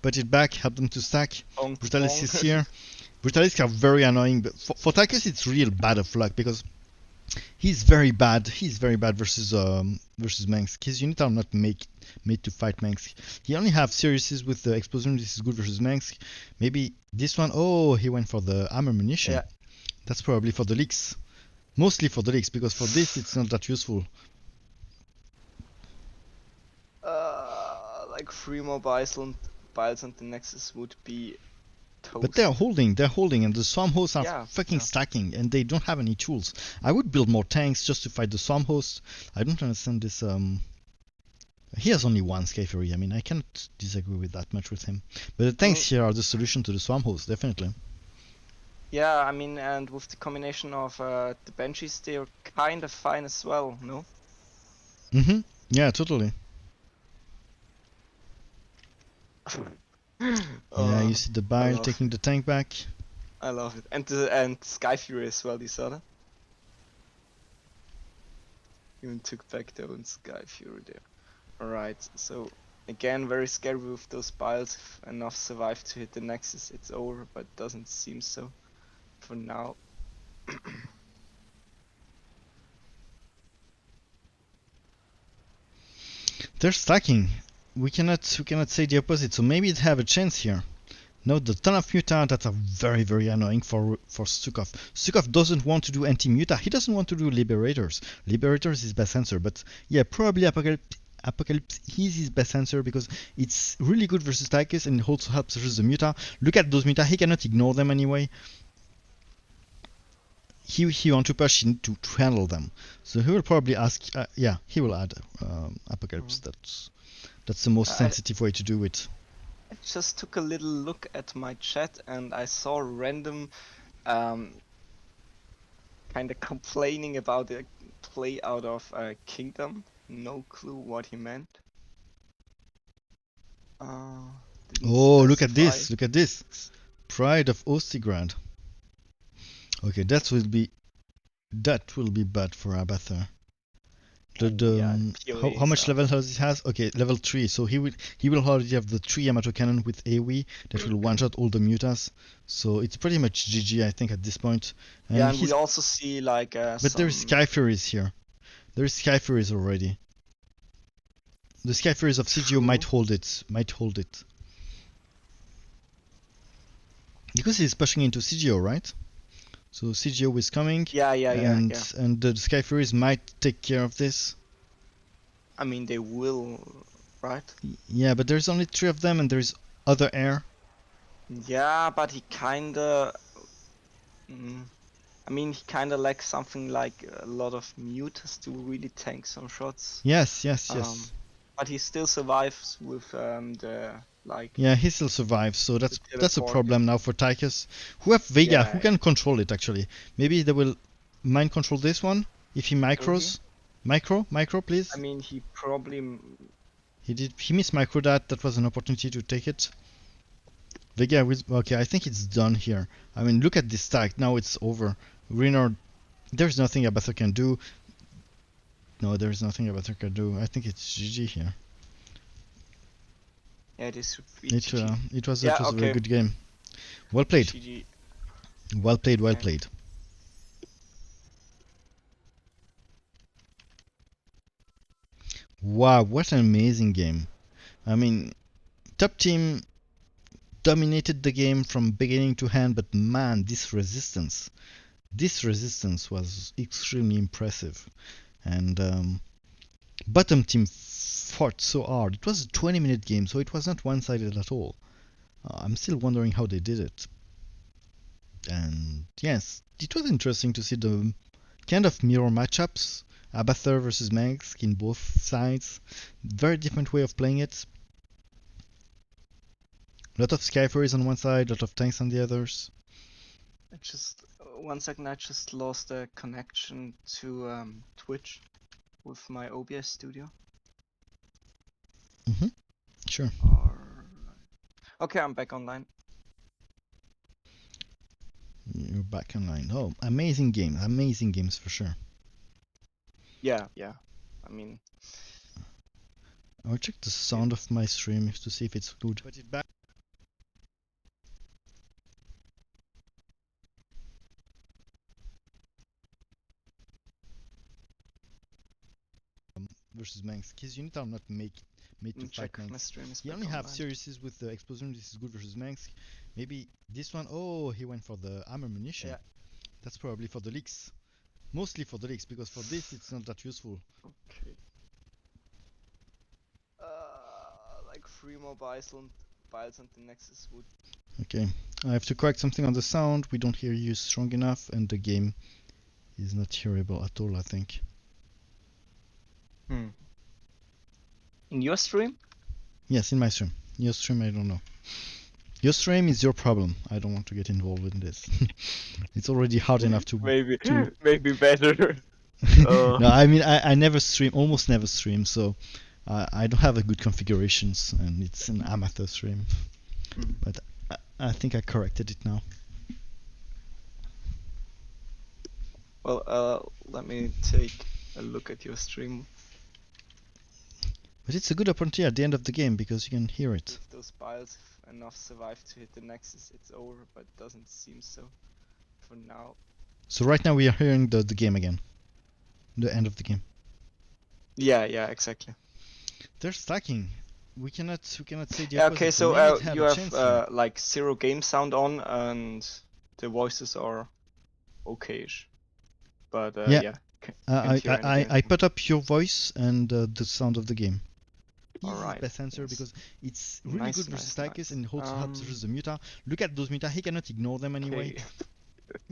put it back, helped them to stack. Brutalisk is here. Brutalisk are very annoying, but for Tychus it's real bad of luck because he's very bad versus Manx. His units are not made to fight Manx. He only have Sirius with the explosion. This is good versus Manx. Maybe this one, he went for the armor munition. Yeah. That's probably for the leaks. Mostly for the leaks, because for this it's not that useful. Like 3 more biles and the Nexus would be toast. But they're holding, and the Swarm hosts are Yeah, fucking yeah. stacking, and they don't have any tools. I would build more tanks just to fight the Swarm host. I don't understand this. He has only one Sky Fury. I mean, I cannot disagree with that much with him. But the tanks here are the solution to the Swarm host, definitely. Yeah, I mean, and with the combination of the Banshees, they're kind of fine as well, no? Mm-hmm. Yeah, totally. Yeah, you see the Bile love taking it. the tank back. I love it. And Sky Fury as well, you saw that? Even took back their own Sky Fury there. Alright, so again, very scary with those biles. If enough survive to hit the Nexus, it's over, but doesn't seem so for now. They're stacking. We cannot say the opposite. So maybe they have a chance here. Note the ton of muta that are very, very annoying for Stukov. Stukov doesn't want to do anti-muta. He doesn't want to do Liberators. Liberators is his best answer, but yeah, probably Apocalypse is his best answer because it's really good versus Tychus and it also helps versus the muta. Look at those muta. He cannot ignore them anyway. He want to push in to handle them. So he will probably ask. Yeah, he will add Apocalypse. That's the most sensitive way to do it. I just took a little look at my chat and I saw random kind of complaining about the play out of Kingdom. No clue what he meant. Oh, look at this! Look at this! Pride of Ostigrad. Okay, that will be bad for Abathur. How much level does he has? Okay, level 3. So he will already have the 3 Yamato cannon with AoE that will one shot all the mutas. So it's pretty much GG, I think, at this point. And yeah, and we also see like but there is Sky Furies here. There is Sky Furies already. The Sky Furies of CGO might hold it. Because he's pushing into CGO, right? So CGO is coming. Yeah. And the Sky Furies might take care of this. I mean, they will, right? Yeah, but there's only 3 of them and there's other air. Yeah, but he kinda... I mean, he kinda lacks something like a lot of mutas to really tank some shots. Yes. But he still survives with the like. Yeah, he still survives, so that's a problem now for Tychus. Who have Vega, who can control it actually. Maybe they will mind control this one if he micros. Micro, please. I mean, he probably. He missed micro that was an opportunity to take it. Vega okay, I think it's done here. I mean, look at this stack. Now it's over. Reynard, there's nothing Abathur can do. No, there's nothing Abathur can do. I think it's GG here. Yeah, this should be GG. It was a very good game. Well played. GG. Well played. Wow, what an amazing game. I mean, top team dominated the game from beginning to end, but man, this resistance was extremely impressive. And bottom team fought so hard. It was a 20-minute game, so it was not one-sided at all. I'm still wondering how they did it. And yes, it was interesting to see the kind of mirror matchups. Abathur versus Mengsk in both sides. Very different way of playing it. A lot of Sky Furies on one side, a lot of tanks on the others. I just 1 second. I just lost a connection to Twitch with my OBS studio. Sure. Okay, I'm back online. You're back online. Oh, amazing game. Amazing games for sure. Yeah. I mean, I'll check the sound of my stream to see if it's good. Put it back. Versus Mengsk. His units are not made to fight Mengsk. He only have Sirius with the explosion. This is good versus Mengsk. Maybe this one. Oh, he went for the armor munition. Yeah. That's probably for the leaks. Mostly for the leaks, because for this it's not that useful. Okay. Like 3 more biles and the Nexus would. Okay, I have to correct something on the sound. We don't hear you strong enough, and the game is not hearable at all, I think. In your stream? Yes, in my stream. Your stream, I don't know. Your stream is your problem. I don't want to get involved in this. It's already hard enough to Maybe to- maybe better. No, I mean I never stream, almost never stream, so I don't have a good configurations, and it's an amateur stream. But I think I corrected it now. Well, let me take a look at your stream. But it's a good opportunity at the end of the game because you can hear it. If those biles have enough survive to hit the Nexus, it's over, but it doesn't seem so for now. So right now we are hearing the game again. The end of the game. Yeah, exactly. They're stacking. We cannot say the Yeah, opposite. okay, They so may not have you a have chance here. like 0 game sound on and the voices are okay-ish. But Yeah. yeah, I can't hear I anything. put up your voice and the sound of the game. Easy Alright, best answer yes. because it's really Nice, good versus nice, Tychus nice. and it also helps versus the Muta. Look at those Muta, he cannot ignore them anyway.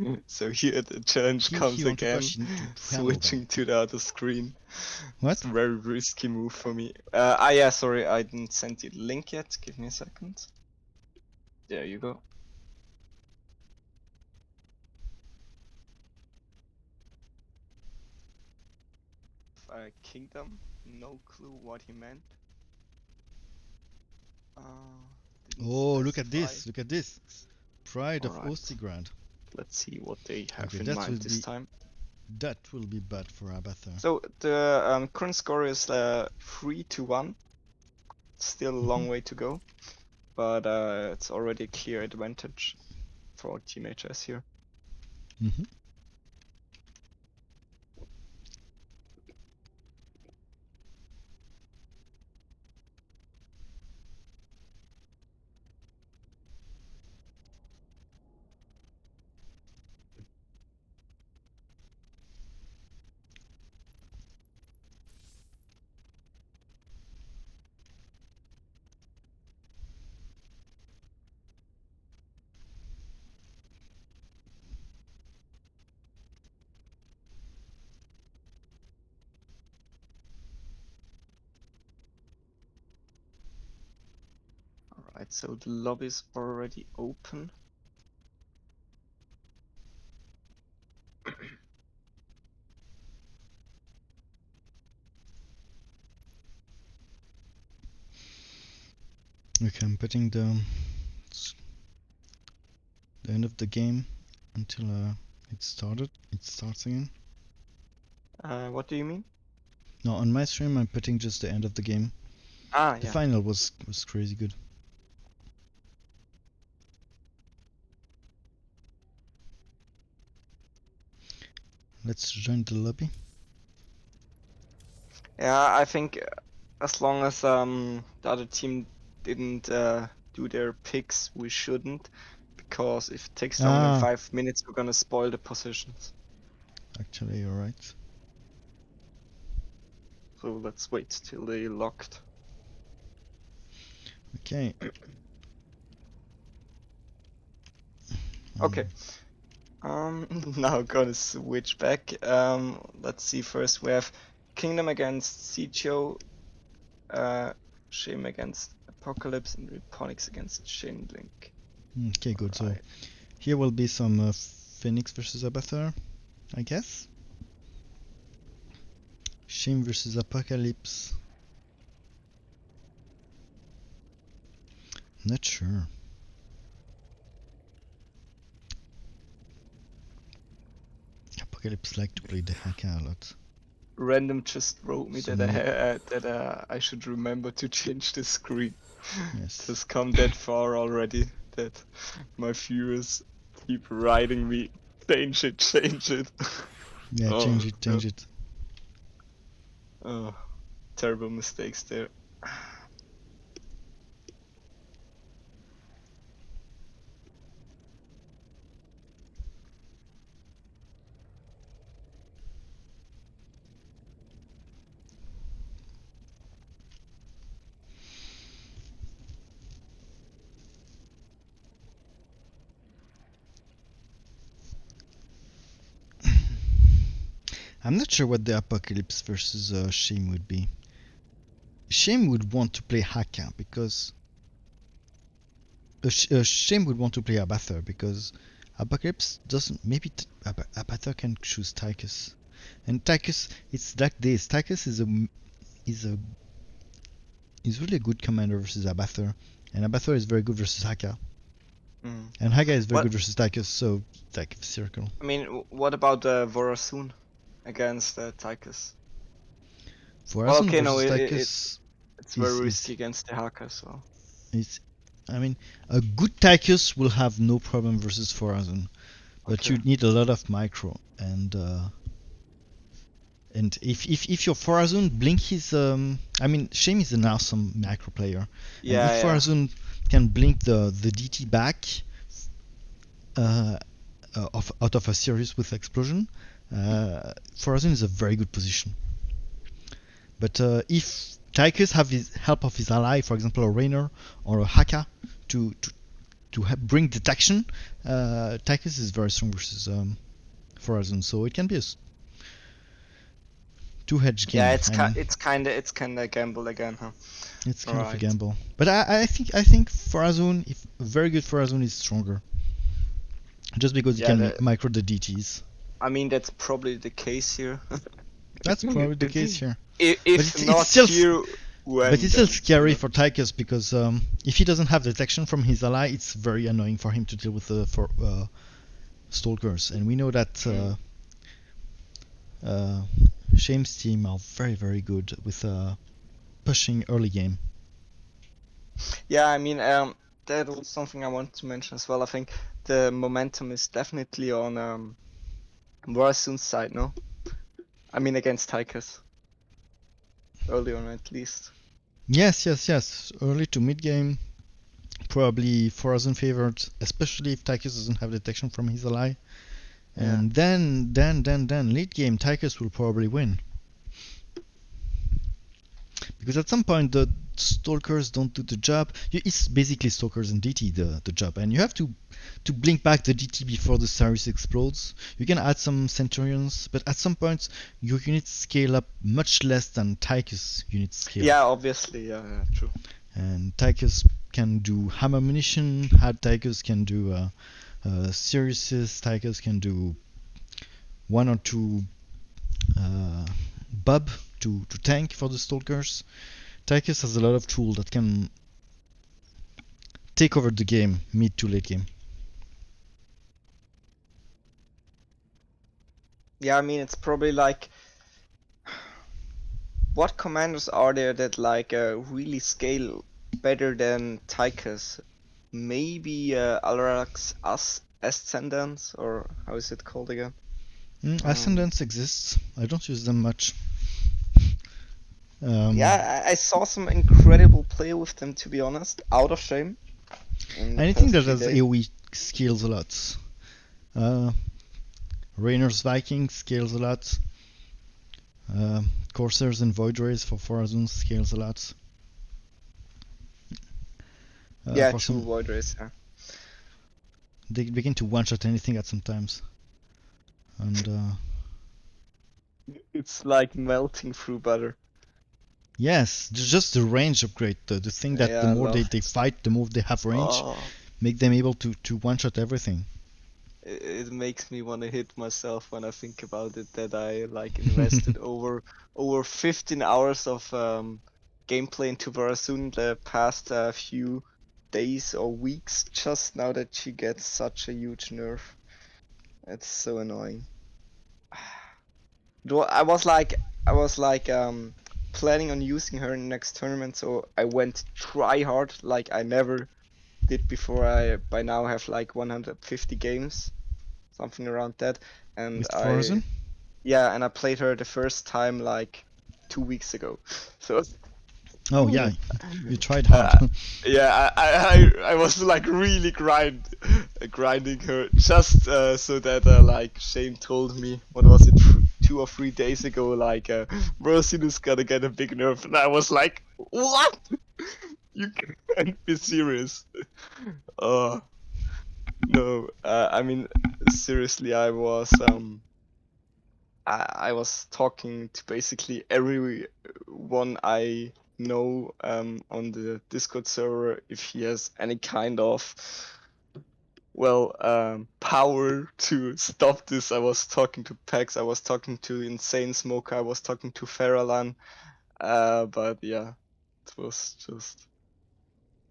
Okay. So here the challenge He comes want to again, push in to handle them. switching to the other screen. What? It's a very risky move for me. Yeah, sorry, I didn't send you the link yet. Give me a second. There you go. Kingdom, no clue what he meant. Didn't Oh, look at specify. this! Look at this! Pride of Alright. Ostigrad. Let's see what they have Okay, in that mind will this be time. that will be bad for Abathur. So the current score is 3-1. Still a long way to go, but it's already a clear advantage for Team HS here. Mm-hmm. Alright, so the lobby's already open. Okay, I'm putting the end of the game until it starts again. What do you mean? No, on my stream I'm putting just the end of the game. Ah, The yeah. final was crazy good. Let's join the lobby. Yeah, I think as long as the other team didn't do their picks, we shouldn't, because if it takes longer than 5 minutes, we're gonna spoil the positions. Actually, you're right. So let's wait till they locked. Okay. Okay. Now gonna switch back. Let's see. First we have Kingdom against Sitio, Shame against Apocalypse, and Reponix against Chain Link. Okay, good. Right. So here will be some Phoenix versus Abathur, I guess. Shame versus Apocalypse. Not sure. Apocalypse like to play the Haka a lot. Random just wrote me So that I should remember to change the screen. Yes. It has come that far already that my viewers keep writing me, change it, change it. Yeah, Oh, change it, change no. it. Oh, terrible mistakes there. I'm not sure what the Apocalypse versus Shame would be. Shame would want to play Haka because Shame would want to play Abathur because Apocalypse doesn't. Maybe Abathur can choose Tychus, and Tychus, it's like this. Tychus is really a good commander versus Abathur, and Abathur is very good versus Haka, and Haka is very What? good versus Tychus. So like circle. I mean, what about Vorasun against Tychus? Well, Vorazun okay, no, versus Tychus it's very is risky against the Haka, so. I mean, a good Tychus will have no problem versus Vorazun, but Okay. you need a lot of micro, and if your Vorazun blink his I mean, Shame is an awesome macro player, and if Yeah. Vorazun can blink the DT back out of a series with explosion, Vorazun is a very good position. But if Tychus have his help of his ally, for example a Rainer or a Haka, to bring detection, Tychus is very strong versus Vorazun, so it can be a two-hedge game. Yeah, I mean, it's kinda a gamble again, huh? it's kind of a Right. gamble. But I think Vorazun, if a very good Vorazun, is stronger, just because you Yeah, can micro the DTs. I mean that's probably the case here. That's probably the case here. If But not still here, when? but it's still Then, scary you know? for Tychus because if he doesn't have detection from his ally, it's very annoying for him to deal with the stalkers, and we know that Shame's team are very very good with pushing early game. Yeah, I mean, that was something I want to mention as well. I think the momentum is definitely on Varasun's side, no? I mean, against Tychus. Early on, at least. Yes. Early to mid game, probably Vorazun favored, especially if Tychus doesn't have detection from his ally. Yeah. And then late game, Tychus will probably win. Because at some point the stalkers don't do the job. It's basically stalkers and DT the job, and you have to blink back the DT before the series explodes. You can add some Centurions, but at some point your units scale up much less than Tychus units scale. Yeah, obviously, yeah, true. And Tychus can do hammer munition. Tychus can do Sirius's. Tychus can do one or two Bub to tank for the stalkers. Tychus has a lot of tools that can take over the game mid to late game. Yeah, I mean, it's probably like, what commanders are there that like really scale better than Tychus? Maybe Alarax Ascendance, or how is it called again? Ascendance exists. I don't use them much. Yeah, I saw some incredible play with them, to be honest, out of Shame. Anything that has AoE scales a lot. Rainer's Viking scales a lot. Corsairs and Void Rays for Vorazun scales a lot. Yeah, true, Void Rays, yeah. They begin to one-shot anything at some times. And it's like melting through butter. yes, just the range upgrade, the thing that the more they fight, the more they have range, make them able to one-shot everything. It makes me want to hit myself when I think about it, that I like invested over 15 hours of gameplay into Varasun the past few days or weeks, just now that she gets such a huge nerf. It's so annoying. I was like planning on using her in the next tournament, so I went try hard like I never did before. I by now have like 150 games, something around that, and With Vorazun? yeah, and I played her the first time like 2 weeks ago. So oh yeah, you tried hard. yeah, I was like really grinding her just so that like Shane told me, what was it, 2 or 3 days ago, like Mercy is gonna get a big nerf, and I was like, what? You can't be serious. No, I mean, seriously, I was I was talking to basically everyone I know on the Discord server if he has any kind of power to stop this. I was talking to Pax, I was talking to Insane Smoker, I was talking to Feralan, but yeah, it was just,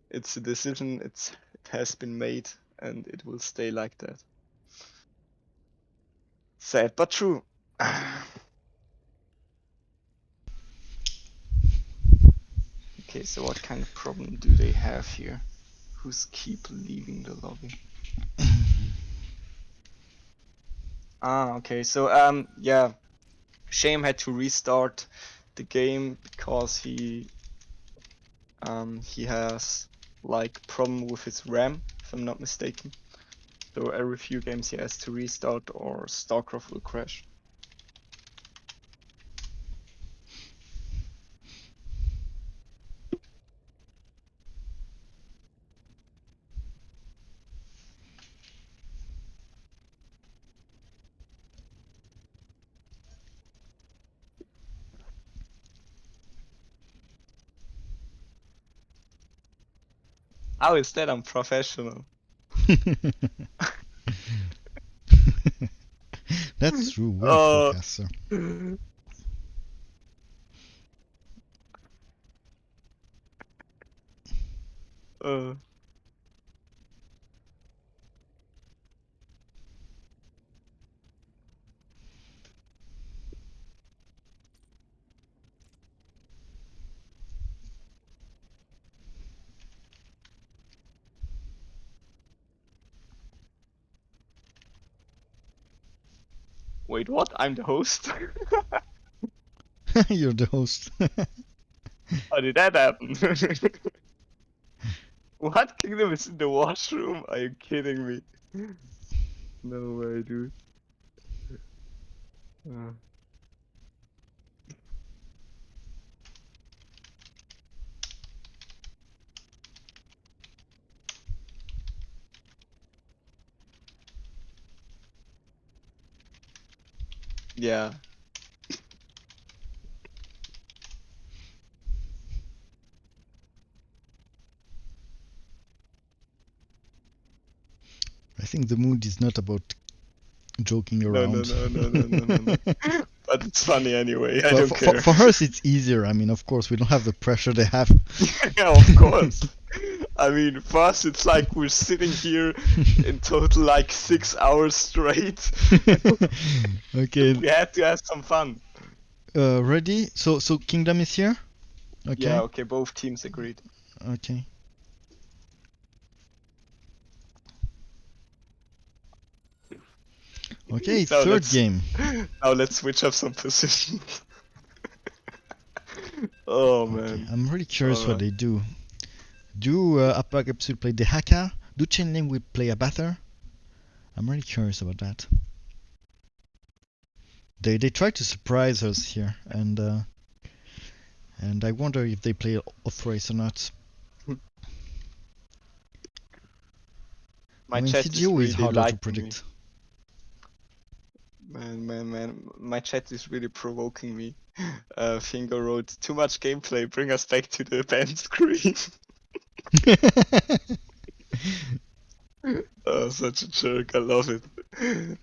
it's a decision, it has been made, and it will stay like that. Sad but true. Okay, so what kind of problem do they have here? Who's keep leaving the lobby? Okay, so yeah, Shame had to restart the game because he has like problem with his RAM, if I'm not mistaken. So every few games he has to restart or StarCraft will crash. How is that unprofessional? That's true, we're a forecaster. Wait, what? I'm the host? You're the host. How did that happen? What? Kingdom is in the washroom? Are you kidding me? No way, dude. Yeah. I think the mood is not about joking No. around. But it's funny anyway. I But don't care. for us, it's easier. I mean, of course, we don't have the pressure they have. Yeah, of course. I mean, for us, it's like we're sitting here in total like 6 hours straight. Okay. We had to have some fun. Ready? So Kingdom is here. Okay. Yeah. Okay. Both teams agreed. Okay. Okay, So third game. Now let's switch up some positions. Oh Okay, man. I'm really curious what Alright. they do. Do Apocalypse will play the Haka? Do Chainlink will play a Bather? I'm really curious about that. They try to surprise us here, and I wonder if they play off race or not. My I mean, chat is CGO is really harder to liking predict. me. Man. My chat is really provoking me. Finger wrote, too much gameplay, bring us back to the band screen. Oh, such a jerk, I love it.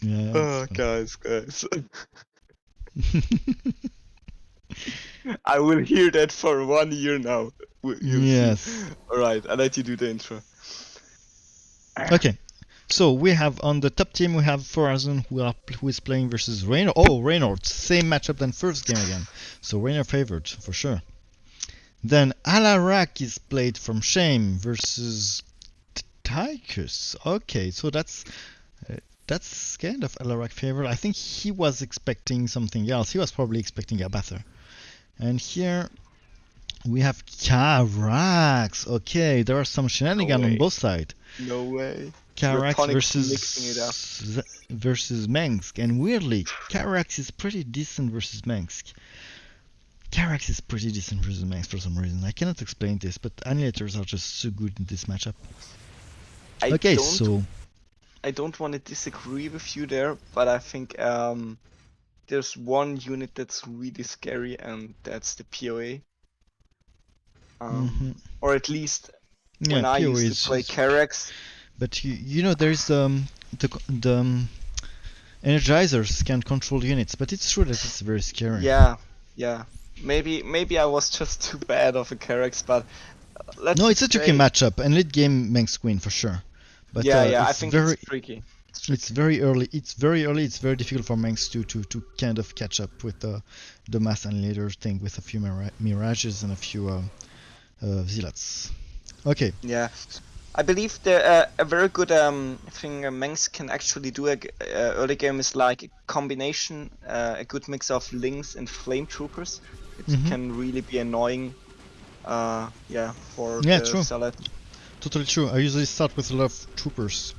Yeah, Oh, guys. I will hear that for 1 year now. You'll yes. see. Alright, I'll let you do the intro. Okay. So we have on the top team we have Forazon who is playing versus Reynor. Oh, Reynor, same matchup than first game again. So Reynor favored for sure. Then Alarak is played from Shame versus Tychus. Okay, so that's kind of Alarak favor. I think he was expecting something else. He was probably expecting a Bather. And here we have Carax. Okay, there are some shenanigans on both sides. No way. Carax Mixing it up. versus Mengsk, and weirdly, Carax is pretty decent versus Mengsk. Carax is pretty decent versus Mengsk for some reason. I cannot explain this, but Annihilators are just so good in this matchup. I so don't want to disagree with you there, but I think there's one unit that's really scary, and that's the POA. Or at least when Yeah, I POE used to play is. Karax. But you know there's the energizers can control units, but it's true that it's very scary. Yeah, yeah. Maybe I was just too bad of a Karax, but let's No, it's a just tricky say, matchup, and late game Manx Queen for sure. But yeah. I it's think it's very tricky. it's very early. It's very early. It's very difficult for Manx to kind of catch up with the mass annihilator thing with a few mirages and a few zealots. Okay. Yeah. I believe a very good thing Mengs can actually do early game is like a combination, a good mix of Lings and Flame Troopers. It Mhm. can really be annoying, yeah, for Yeah, the true. Zealot. Totally true. I usually start with a lot of troopers.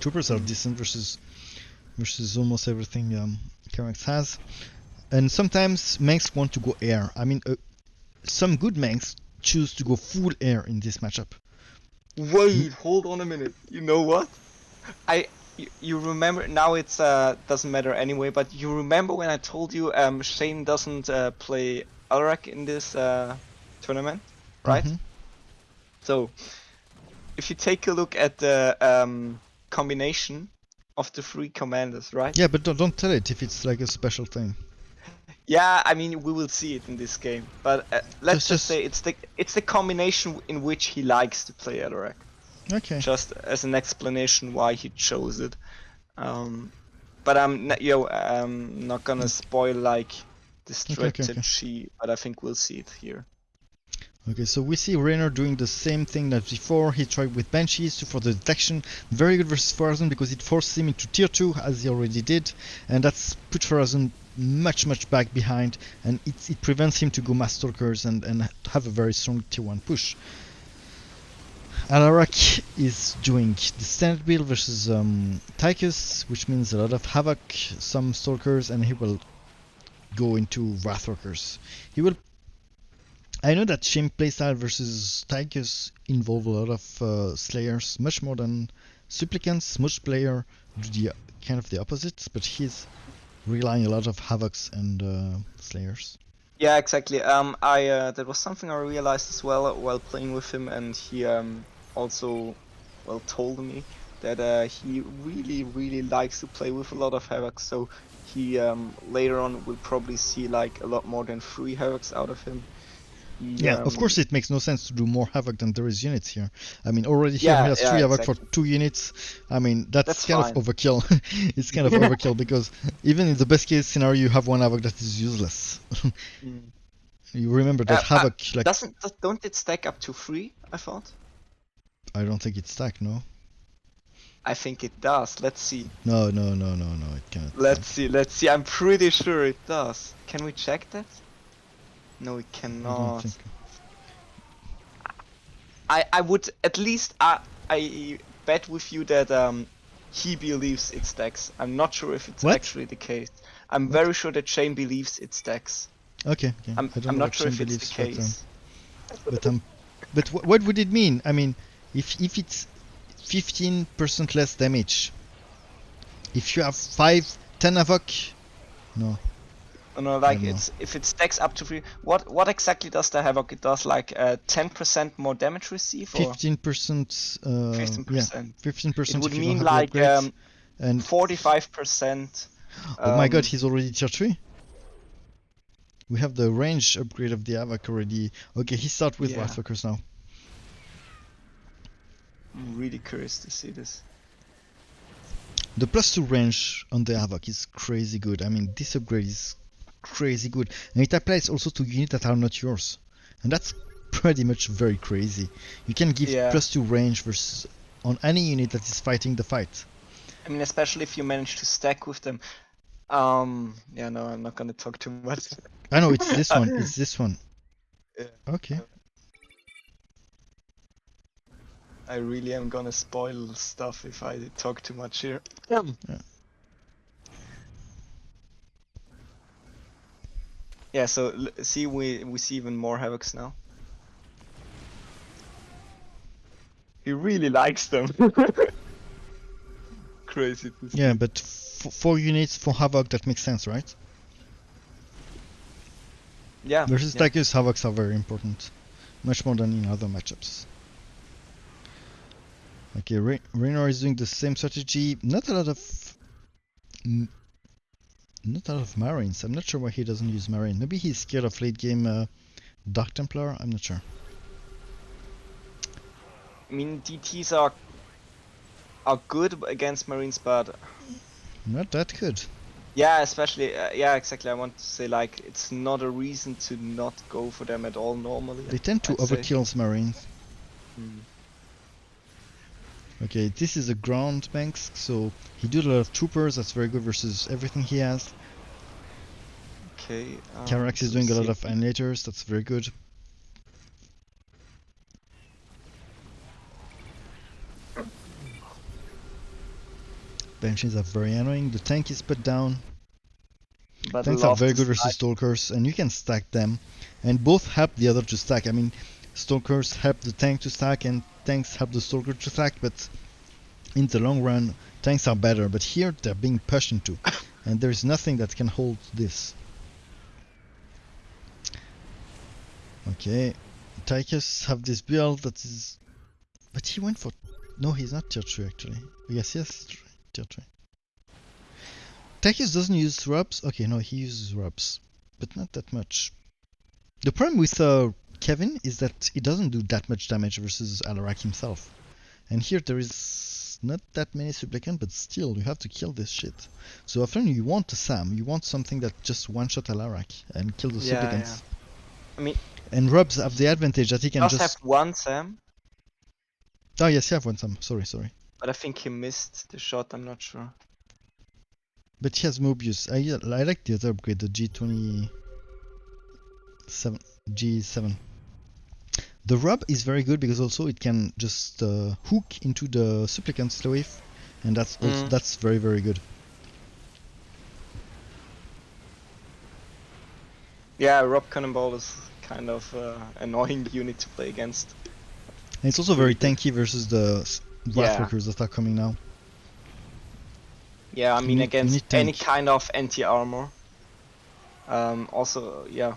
Troopers are Mm. decent versus almost everything Karax has. And sometimes Manx want to go air. I mean, some good Manx choose to go full air in this matchup. Wait, hold on a minute. You know what? You remember now? It's doesn't matter anyway. But you remember when I told you Shane doesn't play Alrak in this tournament, right? Mhm. So if you take a look at the combination of the three commanders, right? Yeah, but don't tell it if it's like a special thing. Yeah, I mean we will see it in this game, but let's just Just say it's the combination in which he likes to play Alarak. okay. Just as an explanation why he chose it. But I'm not gonna spoil like the Okay. strategy, but I think we'll see it here. Okay, so we see Raynor doing the same thing as before. He tried with Banshees for the detection. Very good versus Farazan because it forces him into tier 2 as he already did. And that's put Farazan much back behind. And it prevents him to go Mass Stalkers and have a very strong tier 1 push. Alarak is doing the standard build versus Tychus, which means a lot of Havoc, some Stalkers, and he will go into Wrathworkers. He will. I know that Shim playstyle versus Tychus involve a lot of Slayers, much more than Supplicants. Most player do the kind of the opposite, but he's relying a lot of Havocs and Slayers. Yeah, exactly. That was something I realized as well while playing with him, and he also told me that he really likes to play with a lot of Havocs. So he later on will probably see like a lot more than 3 Havocs out of him. He, Yeah, of course it makes no sense to do more Havoc than there is units here. I mean, already here yeah, he has yeah, 3 Havoc exactly. for 2 units. I mean, that's kind fine. of overkill. It's kind of overkill because even in the best case scenario you have 1 Havoc that is useless. Mm. You remember that Havoc, like, Don't it stack up to 3? I thought. I don't think it's stacked, no? I think it does. Let's see. No, it cannot Let's stack. see. Let's see. I'm pretty sure it does. Can we check that? No, we I don't cannot. think. I would at least I bet with you that he believes it stacks. I'm not sure if it's What? actually the case. I'm What? very sure that Shane believes it stacks. Okay. I don't I'm know not what sure Shane if it's believes, the but case. what would it mean? I mean, if it's 15% less damage, if you have 10 Havoc, no, No, I like don't know. it's if it stacks up to 3. What exactly does the Havoc? It does like 10% more damage receive or 15%, yeah, 15%. It 15% would if you don't mean have the like upgrades, and 45%. oh my god, he's already tier 3. We have the range upgrade of the Havoc already. Okay, he starts with Yeah, Wrathworkers now. I'm really curious to see this. The +2 range on the Havoc is crazy good. I mean, this upgrade is crazy good. And it applies also to units that are not yours. And that's pretty much very crazy. You can give Yeah. +2 range versus on any unit that is fighting the fight. I mean, especially if you manage to stack with them. Yeah, no, I'm not gonna talk too much. I know it's this one. It's this one. Yeah. Okay. I really am gonna spoil stuff if I talk too much here. Yeah. Yeah, so see, we see even more Havocs now. He really likes them. Crazy to see. Yeah, but 4 units for Havoc, that makes sense, right? Yeah. Versus yeah. Tychus, Havocs are very important. Much more than in other matchups. Okay, Raynor is doing the same strategy. Not a lot of Marines. I'm not sure why he doesn't use Marine. Maybe he's scared of late game Dark Templar. I'm not sure. I mean, DTs are good against Marines, but Not that good. yeah, especially yeah, exactly. I want to say like it's not a reason to not go for them at all normally. They tend to I'd say. overkill Marines. Hmm. Okay, this is a ground banks, so he did a lot of troopers. That's very good versus everything he has. Okay. Carax is so doing a lot see- of annihilators. That's very good. Banshees are very annoying. The tank is put down. but Tanks are love very to good versus Stalkers, and you can stack them. And both help the other to stack. I mean, Stalkers help the tank to stack, and tanks help the Stalker to stack, but in the long run, tanks are better. But here, they're being pushed into, and there's nothing that can hold this. Okay, Tychus have this build that is... But he went for... No, he's not tier 3 actually. Yes, tier 3. Tychus doesn't use rubs. Okay, no, he uses rubs, but not that much. The problem with Kevin is that he doesn't do that much damage versus Alarak himself. And here there is not that many supplicants, but still you have to kill this shit. So often you want a Sam, you want something that just one-shot Alarak and kill the supplicants. Yeah. I mean, And Rubs have the advantage that he can does just... have one Sam, Oh yes, you have one Sam, sorry. but I think he missed the shot. I'm not sure. But he has Mobius. I like the other upgrade, the G7. The rub is very good because also it can just hook into the supplicant's wave, and that's also that's very, very good. Yeah, Rob Cannonball is kind of annoying unit to play against. And it's also very tanky versus the Wrathworkers that are coming now. Yeah, I mean you against need any tank. kind of anti-armor. Also, yeah.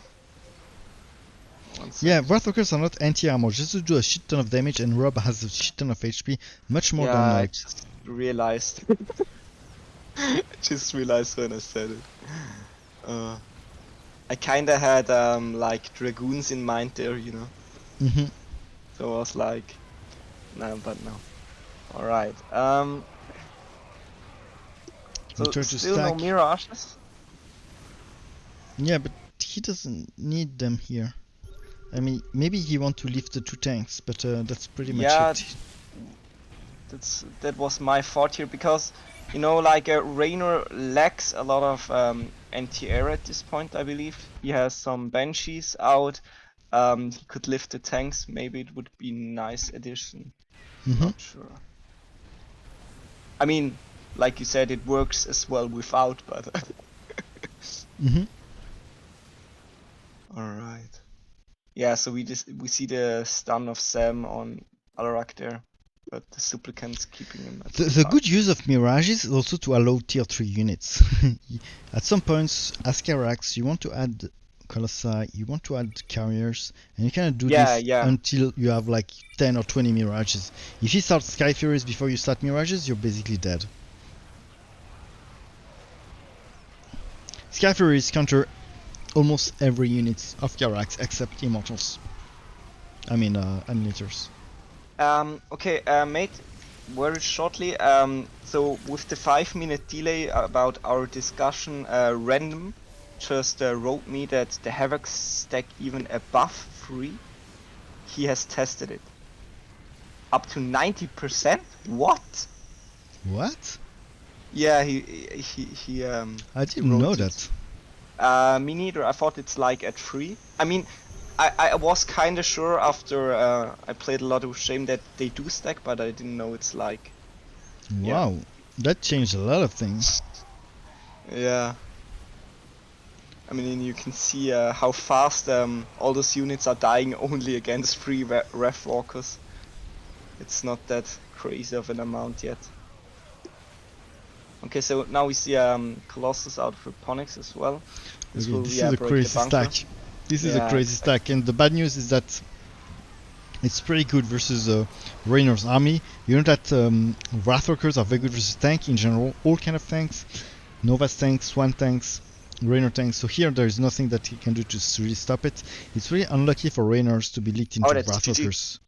Yeah, Wrathworkers are not anti-armor, just to do a shit ton of damage, and Rob has a shit ton of HP, much more than... I just realized. Just realized when I said it. I kinda had like dragoons in mind there, you know. Mm-hmm. So I was like, no, but no. All right. So still no mirages. Yeah, but he doesn't need them here. I mean, maybe he wants to lift the 2 tanks, but that's pretty much it. That was my thought here because, you know, like Raynor lacks a lot of anti-air at this point. I believe he has some banshees out. He could lift the tanks. Maybe it would be a nice addition. Not sure. I mean, like you said, it works as well without, but. All right. Yeah, so we see the stun of Sam on Alarak there, but the supplicants keeping him at the good use of mirages is also to allow tier 3 units. At some points, as Carax, you want to add Colossi, you want to add carriers, and you cannot do this until you have like 10 or 20 mirages. If you start Sky Furies before you start mirages, you're basically dead. Sky Furies counter almost every unit of Carax except Immortals. I mean, Annihilators. Okay, mate, very shortly. So with the 5-minute delay about our discussion, Random just wrote me that the Havoc stack even above 3. He has tested it. Up to 90%? What? What? Yeah, he I didn't know that. Me neither. I thought it's like at 3. I mean, I was kinda sure after I played a lot with Shame that they do stack, but I didn't know it's like... Wow, that changed a lot of things. Yeah. I mean, you can see how fast all those units are dying only against 3 Wrathwalkers. It's not that crazy of an amount yet. Okay, so now we see Colossus out of Onyx as well. This Okay, will this yeah, is a break the crazy bunker. stack. This is a Yeah, crazy stack, and the bad news is that it's pretty good versus Raynor's army. You know that Wrathworkers are very good versus tank in general, all kind of tanks, Nova's tanks, Swan tanks, Raynor tanks. So here there is nothing that he can do to really stop it. It's really unlucky for Raynors to be leaked into that's GG. Wrathworkers.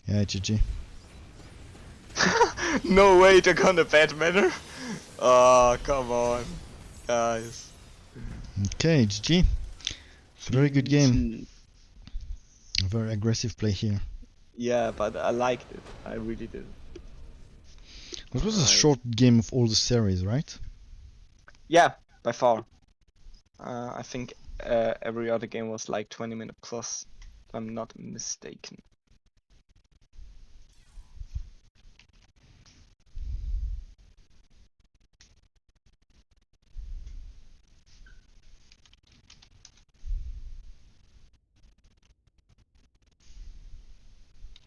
Yeah, GG. No way they're gonna bad manner. Oh, come on, guys. Okay, GG. Very good game. GG. Very aggressive play here. Yeah, but I liked it. I really did. It was a Right. short game of all the series, right? Yeah, by far. I think every other game was like 20-minute plus, if I'm not mistaken.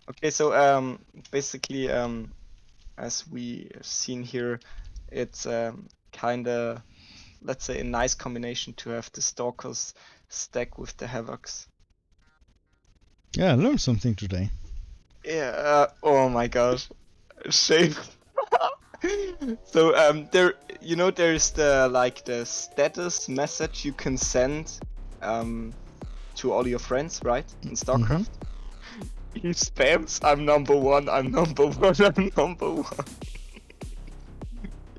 Okay, so basically as we have seen here, it's kind of, let's say, a nice combination to have the Stalkers stack with the Havocs. Yeah, I learned something today. Yeah. Oh my gosh. Shame. So there, you know, there's the the status message you can send to all your friends, right? In StarCraft. He spams, I'm number one, I'm number one, I'm number one.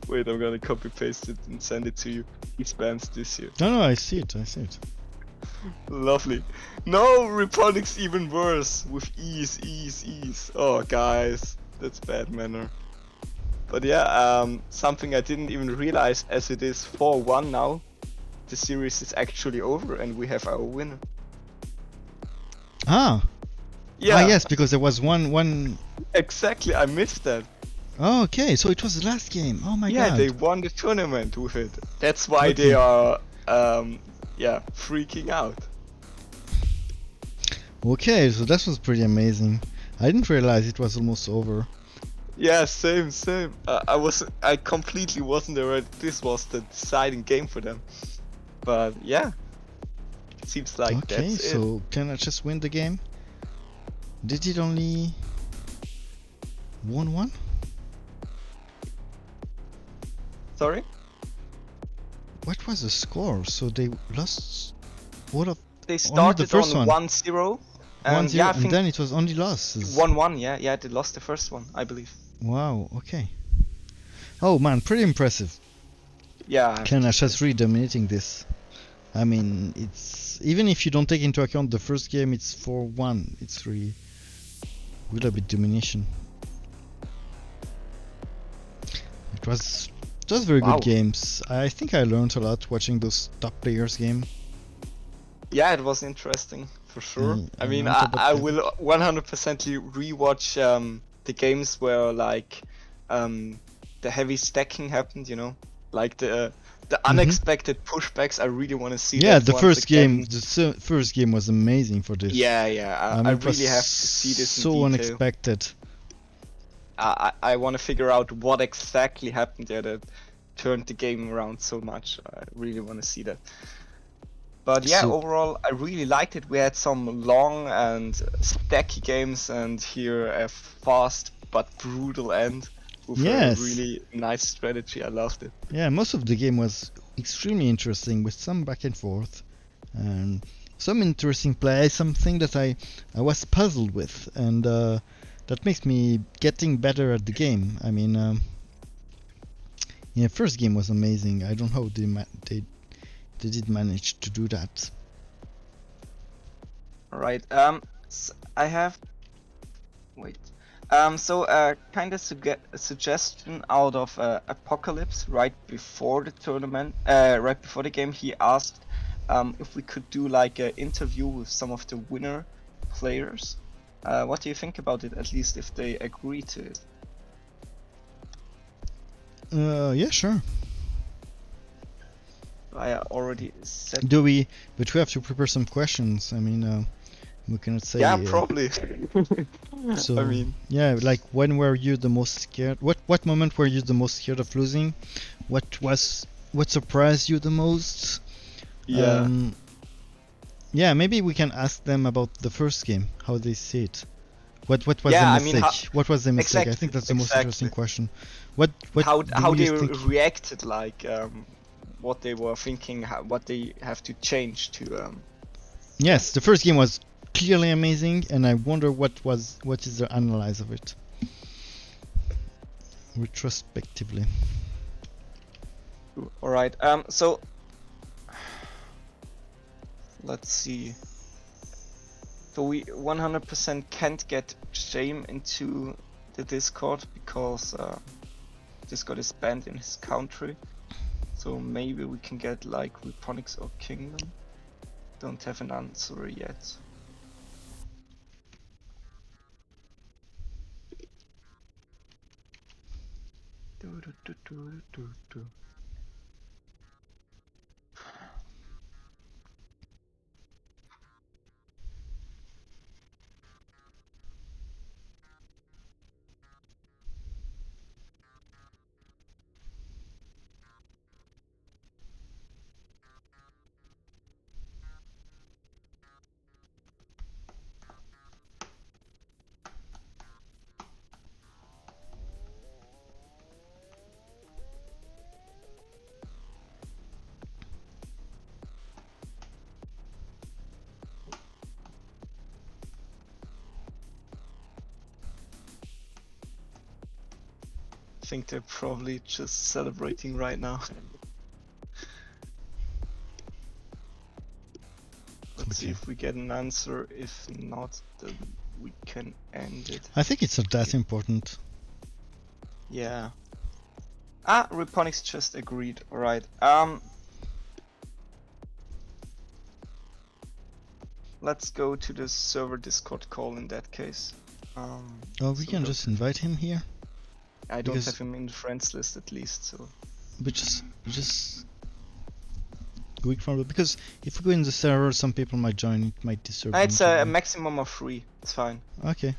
Wait, I'm gonna copy paste it and send it to you. He spams this here. No, I see it. I see it. Lovely. No, Reponic's even worse with ease, ease, ease. Oh, guys, that's bad manner. But yeah, something I didn't even realize, as it is 4-1 now, the series is actually over and we have our winner. Ah. Yeah. Ah, yes, because there was one. Exactly, I missed that. Oh, okay, so it was the last game. Oh my god. Yeah, they won the tournament with it. That's why Okay. they are, yeah, freaking out. Okay, so that was pretty amazing. I didn't realize it was almost over. Yeah, same. I completely wasn't aware this was the deciding game for them. But yeah, seems like Okay, that's so can I just win the game? Did it only 1-1? Sorry? What was the score? So they lost all of They started first on one. 1-0. 1-0, Yeah, I and think then it was only losses. 1-1. Yeah, they lost the first one, I believe. Wow, okay. Oh man, pretty impressive. Yeah. Kanash has really dominating this. I mean, it's even if you don't take into account the first game, it's 4-1. It's really a bit domination. It was very Wow. good games. I think I learned a lot watching those top players game. Yeah, it was interesting for sure. I mean, on top of I that- will 100% rewatch the games where like the heavy stacking happened. You know, like the unexpected pushbacks. I really want to see. Yeah, that the once first again. game, first game was amazing for this. Yeah, I it was really have to see this in so detail. unexpected. I want to figure out what exactly happened there that turned the game around so much. I really want to see that. But yeah, So- overall, I really liked it. We had some long and stacky games, and here a fast but brutal end with Yes. a really nice strategy. I loved it. Yeah, most of the game was extremely interesting with some back and forth and some interesting play, something that I was puzzled with, and that makes me getting better at the game. I mean, yeah, first game was amazing. I don't know how they did manage to do that. All right. I have. Wait. So kind of a suggestion out of Apocalypse right before the tournament, right before the game, he asked if we could do like an interview with some of the winner players. What do you think about it? At least if they agree to it. Yeah, sure. I already said. But we have to prepare some questions. I mean, We cannot say. Yeah, probably. So I mean, yeah, like when were you the most scared? What moment were you the most scared of losing? What surprised you the most? yeah. Yeah, maybe we can ask them about the first game, how they see it. What was the Yeah, I mean, mistake? What was the mistake? I think exactly, that's the most interesting exactly. question. What How do you they think? reacted, like what they were thinking, what they have to change to Yes, the first game was clearly amazing, and I wonder what is their analyze of it retrospectively. All right. So let's see. So we 100% can't get Shame into the Discord because Discord is banned in his country. So maybe we can get like Reponics or Kingdom. Don't have an answer yet. I think they're probably just celebrating right now. Let's see Okay. if we get an answer. If not, then we can end it. I think it's not that important. Yeah. Reponics just agreed. Alright. Let's go to the server Discord call in that case. Oh, we so can just invite him here. I don't because- have him in the friends list at least, so But just going from because if we go in the server, some people might join. It might disturb. it's the a interview. maximum of 3. It's fine. Okay.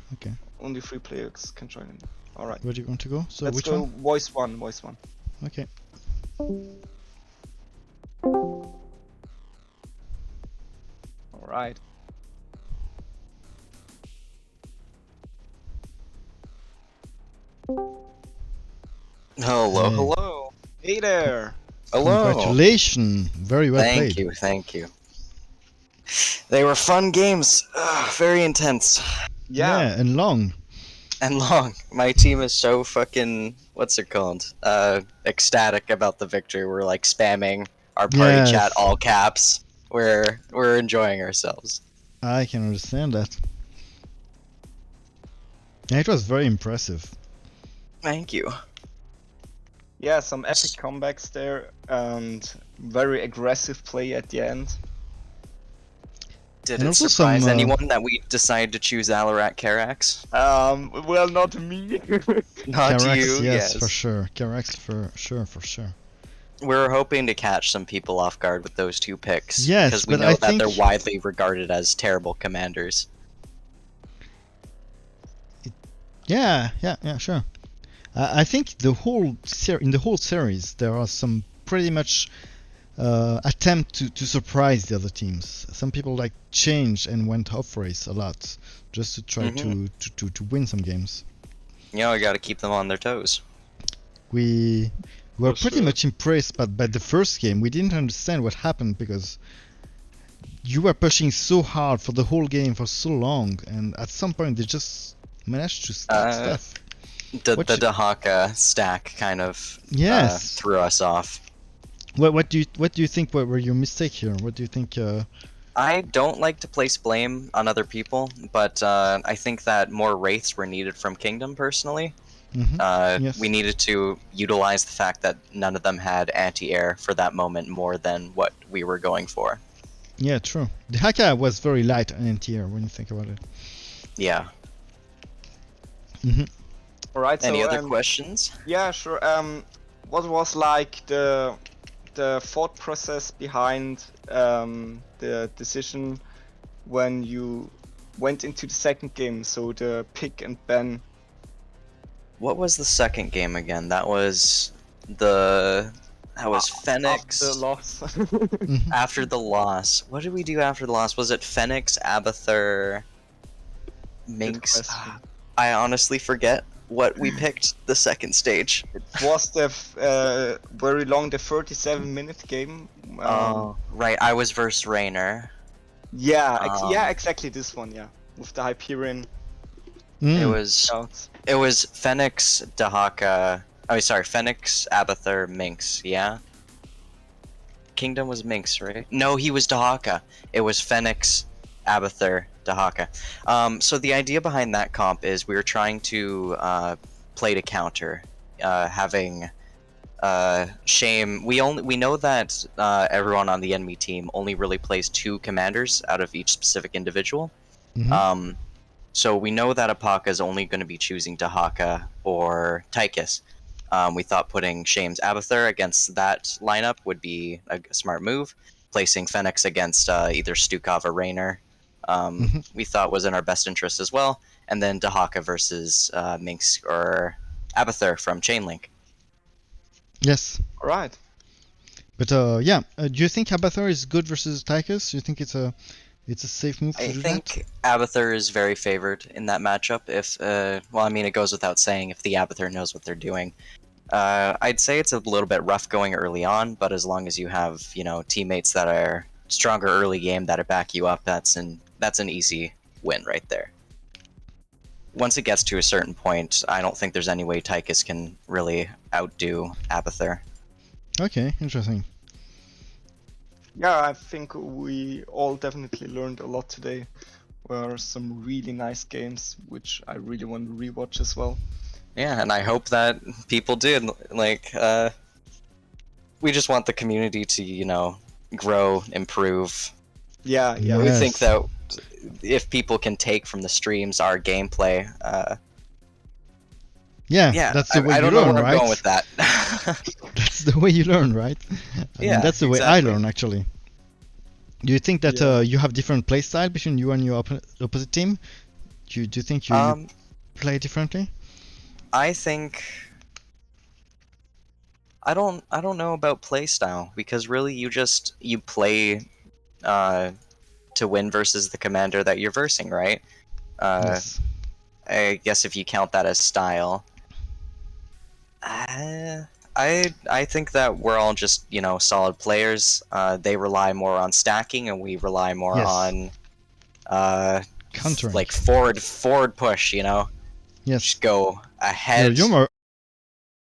Only 3 players can join in. Alright. Where do you want to go? So Let's which go one? voice 1, voice 1. Okay. Alright. Hello, Hey. hello. Hey there! Hello. Congratulations. Very well Thank played. you, thank you. They were fun games. Very intense Yeah. And long. and long. My team is so fucking what's it called? Ecstatic about the victory. We're like spamming our party Yes. chat all caps. We're enjoying ourselves. I can understand that. Yeah, it was very impressive. Thank you. Yeah, some epic comebacks there and very aggressive play at the end. Did And it also surprise some, anyone that we decided to choose Alarat Karax? Well, not me. Not Carax, you, yes, for sure. Carax, for sure. We're hoping to catch some people off guard with those two picks. Yes, because we but know I that they're think- widely regarded as terrible commanders. Yeah, sure. I think in the whole series there are some pretty much attempt to surprise the other teams. Some people like changed and went off race a lot just to try to win some games. You know, you gotta keep them on their toes. We were For pretty sure. much impressed by the first game. We didn't understand what happened because you were pushing so hard for the whole game for so long, and at some point they just managed to stack stuff. The What Dahaka stack kind of Yes. threw us off. What do you think were your mistake here? What do you think? I don't like to place blame on other people, but I think that more wraiths were needed from Kingdom personally. Yes. We needed to utilize the fact that none of them had anti-air for that moment more than what we were going for. Yeah, true. The Haka was very light on NTR when you think about it. Yeah. Alright, Any so other questions? yeah, sure. What was like the thought process behind the decision when you went into the second game, so the pick and ban. What was the second game again? That was Phoenix. After the loss. Mhm. After the loss. What did we do after the loss? Was it Phoenix, Abathur, Minx? question. I honestly forget what we picked the second stage. It was the very long, the 37-minute game. Oh, right. I was versus Rainer. Yeah, Um, exactly this one. Yeah, with the Hyperion It Mm. was scouts. Phoenix, Dahaka. Oh, sorry, Phoenix, Abathur, Minx. Yeah. Kingdom was Minx, right? No, he was Dahaka. It was Phoenix, Abathur, Dahaka. So the idea behind that comp is we were trying to play to counter, having Shame. We know that everyone on the enemy team only really plays 2 commanders out of each specific individual. Mhm. So we know that Apaka is only going to be choosing Dahaka or Tychus. We thought putting Shame's Abathur against that lineup would be a smart move. Placing Phoenix against either Stukov or Raynor, Mhm. we thought was in our best interest as well. And then Dahaka versus Minx or Abathur from Chainlink. Yes. All right. But yeah, do you think Abathur is good versus Tychus? Do you think it's a safe move to I do think Abathur is very favored in that matchup. If well, I mean, it goes without saying if the Abathur knows what they're doing. I'd say it's a little bit rough going early on, but as long as you have teammates that are stronger early game that back you up, that's an easy win right there. Once it gets to a certain point, I don't think there's any way Tychus can really outdo Abathur. that? Okay, interesting. Yeah, I think we all definitely learned a lot today. Were some really nice games, which I really want to rewatch as well. Yeah, and I hope that people did. Like, we just want the community to, grow, improve. Yeah, yeah. We think Yes. that if people can take from the streams our gameplay, Yeah, yeah, that's the way I you don't know learn, where I'm right? going with that. That's the way you learn, right? I mean, Yeah, that's the way I exactly. learn actually. Do you think that Yeah. you have different play style between you and your opposite team? Do you think you Um, play differently? I think I don't know about playstyle because really you play to win versus the commander that you're versing, right? Yes. I guess if you count that as style. I think that we're all just solid players. They rely more on stacking, and we rely more Yes. on Countering. like forward push. Yes. Just go ahead. You're more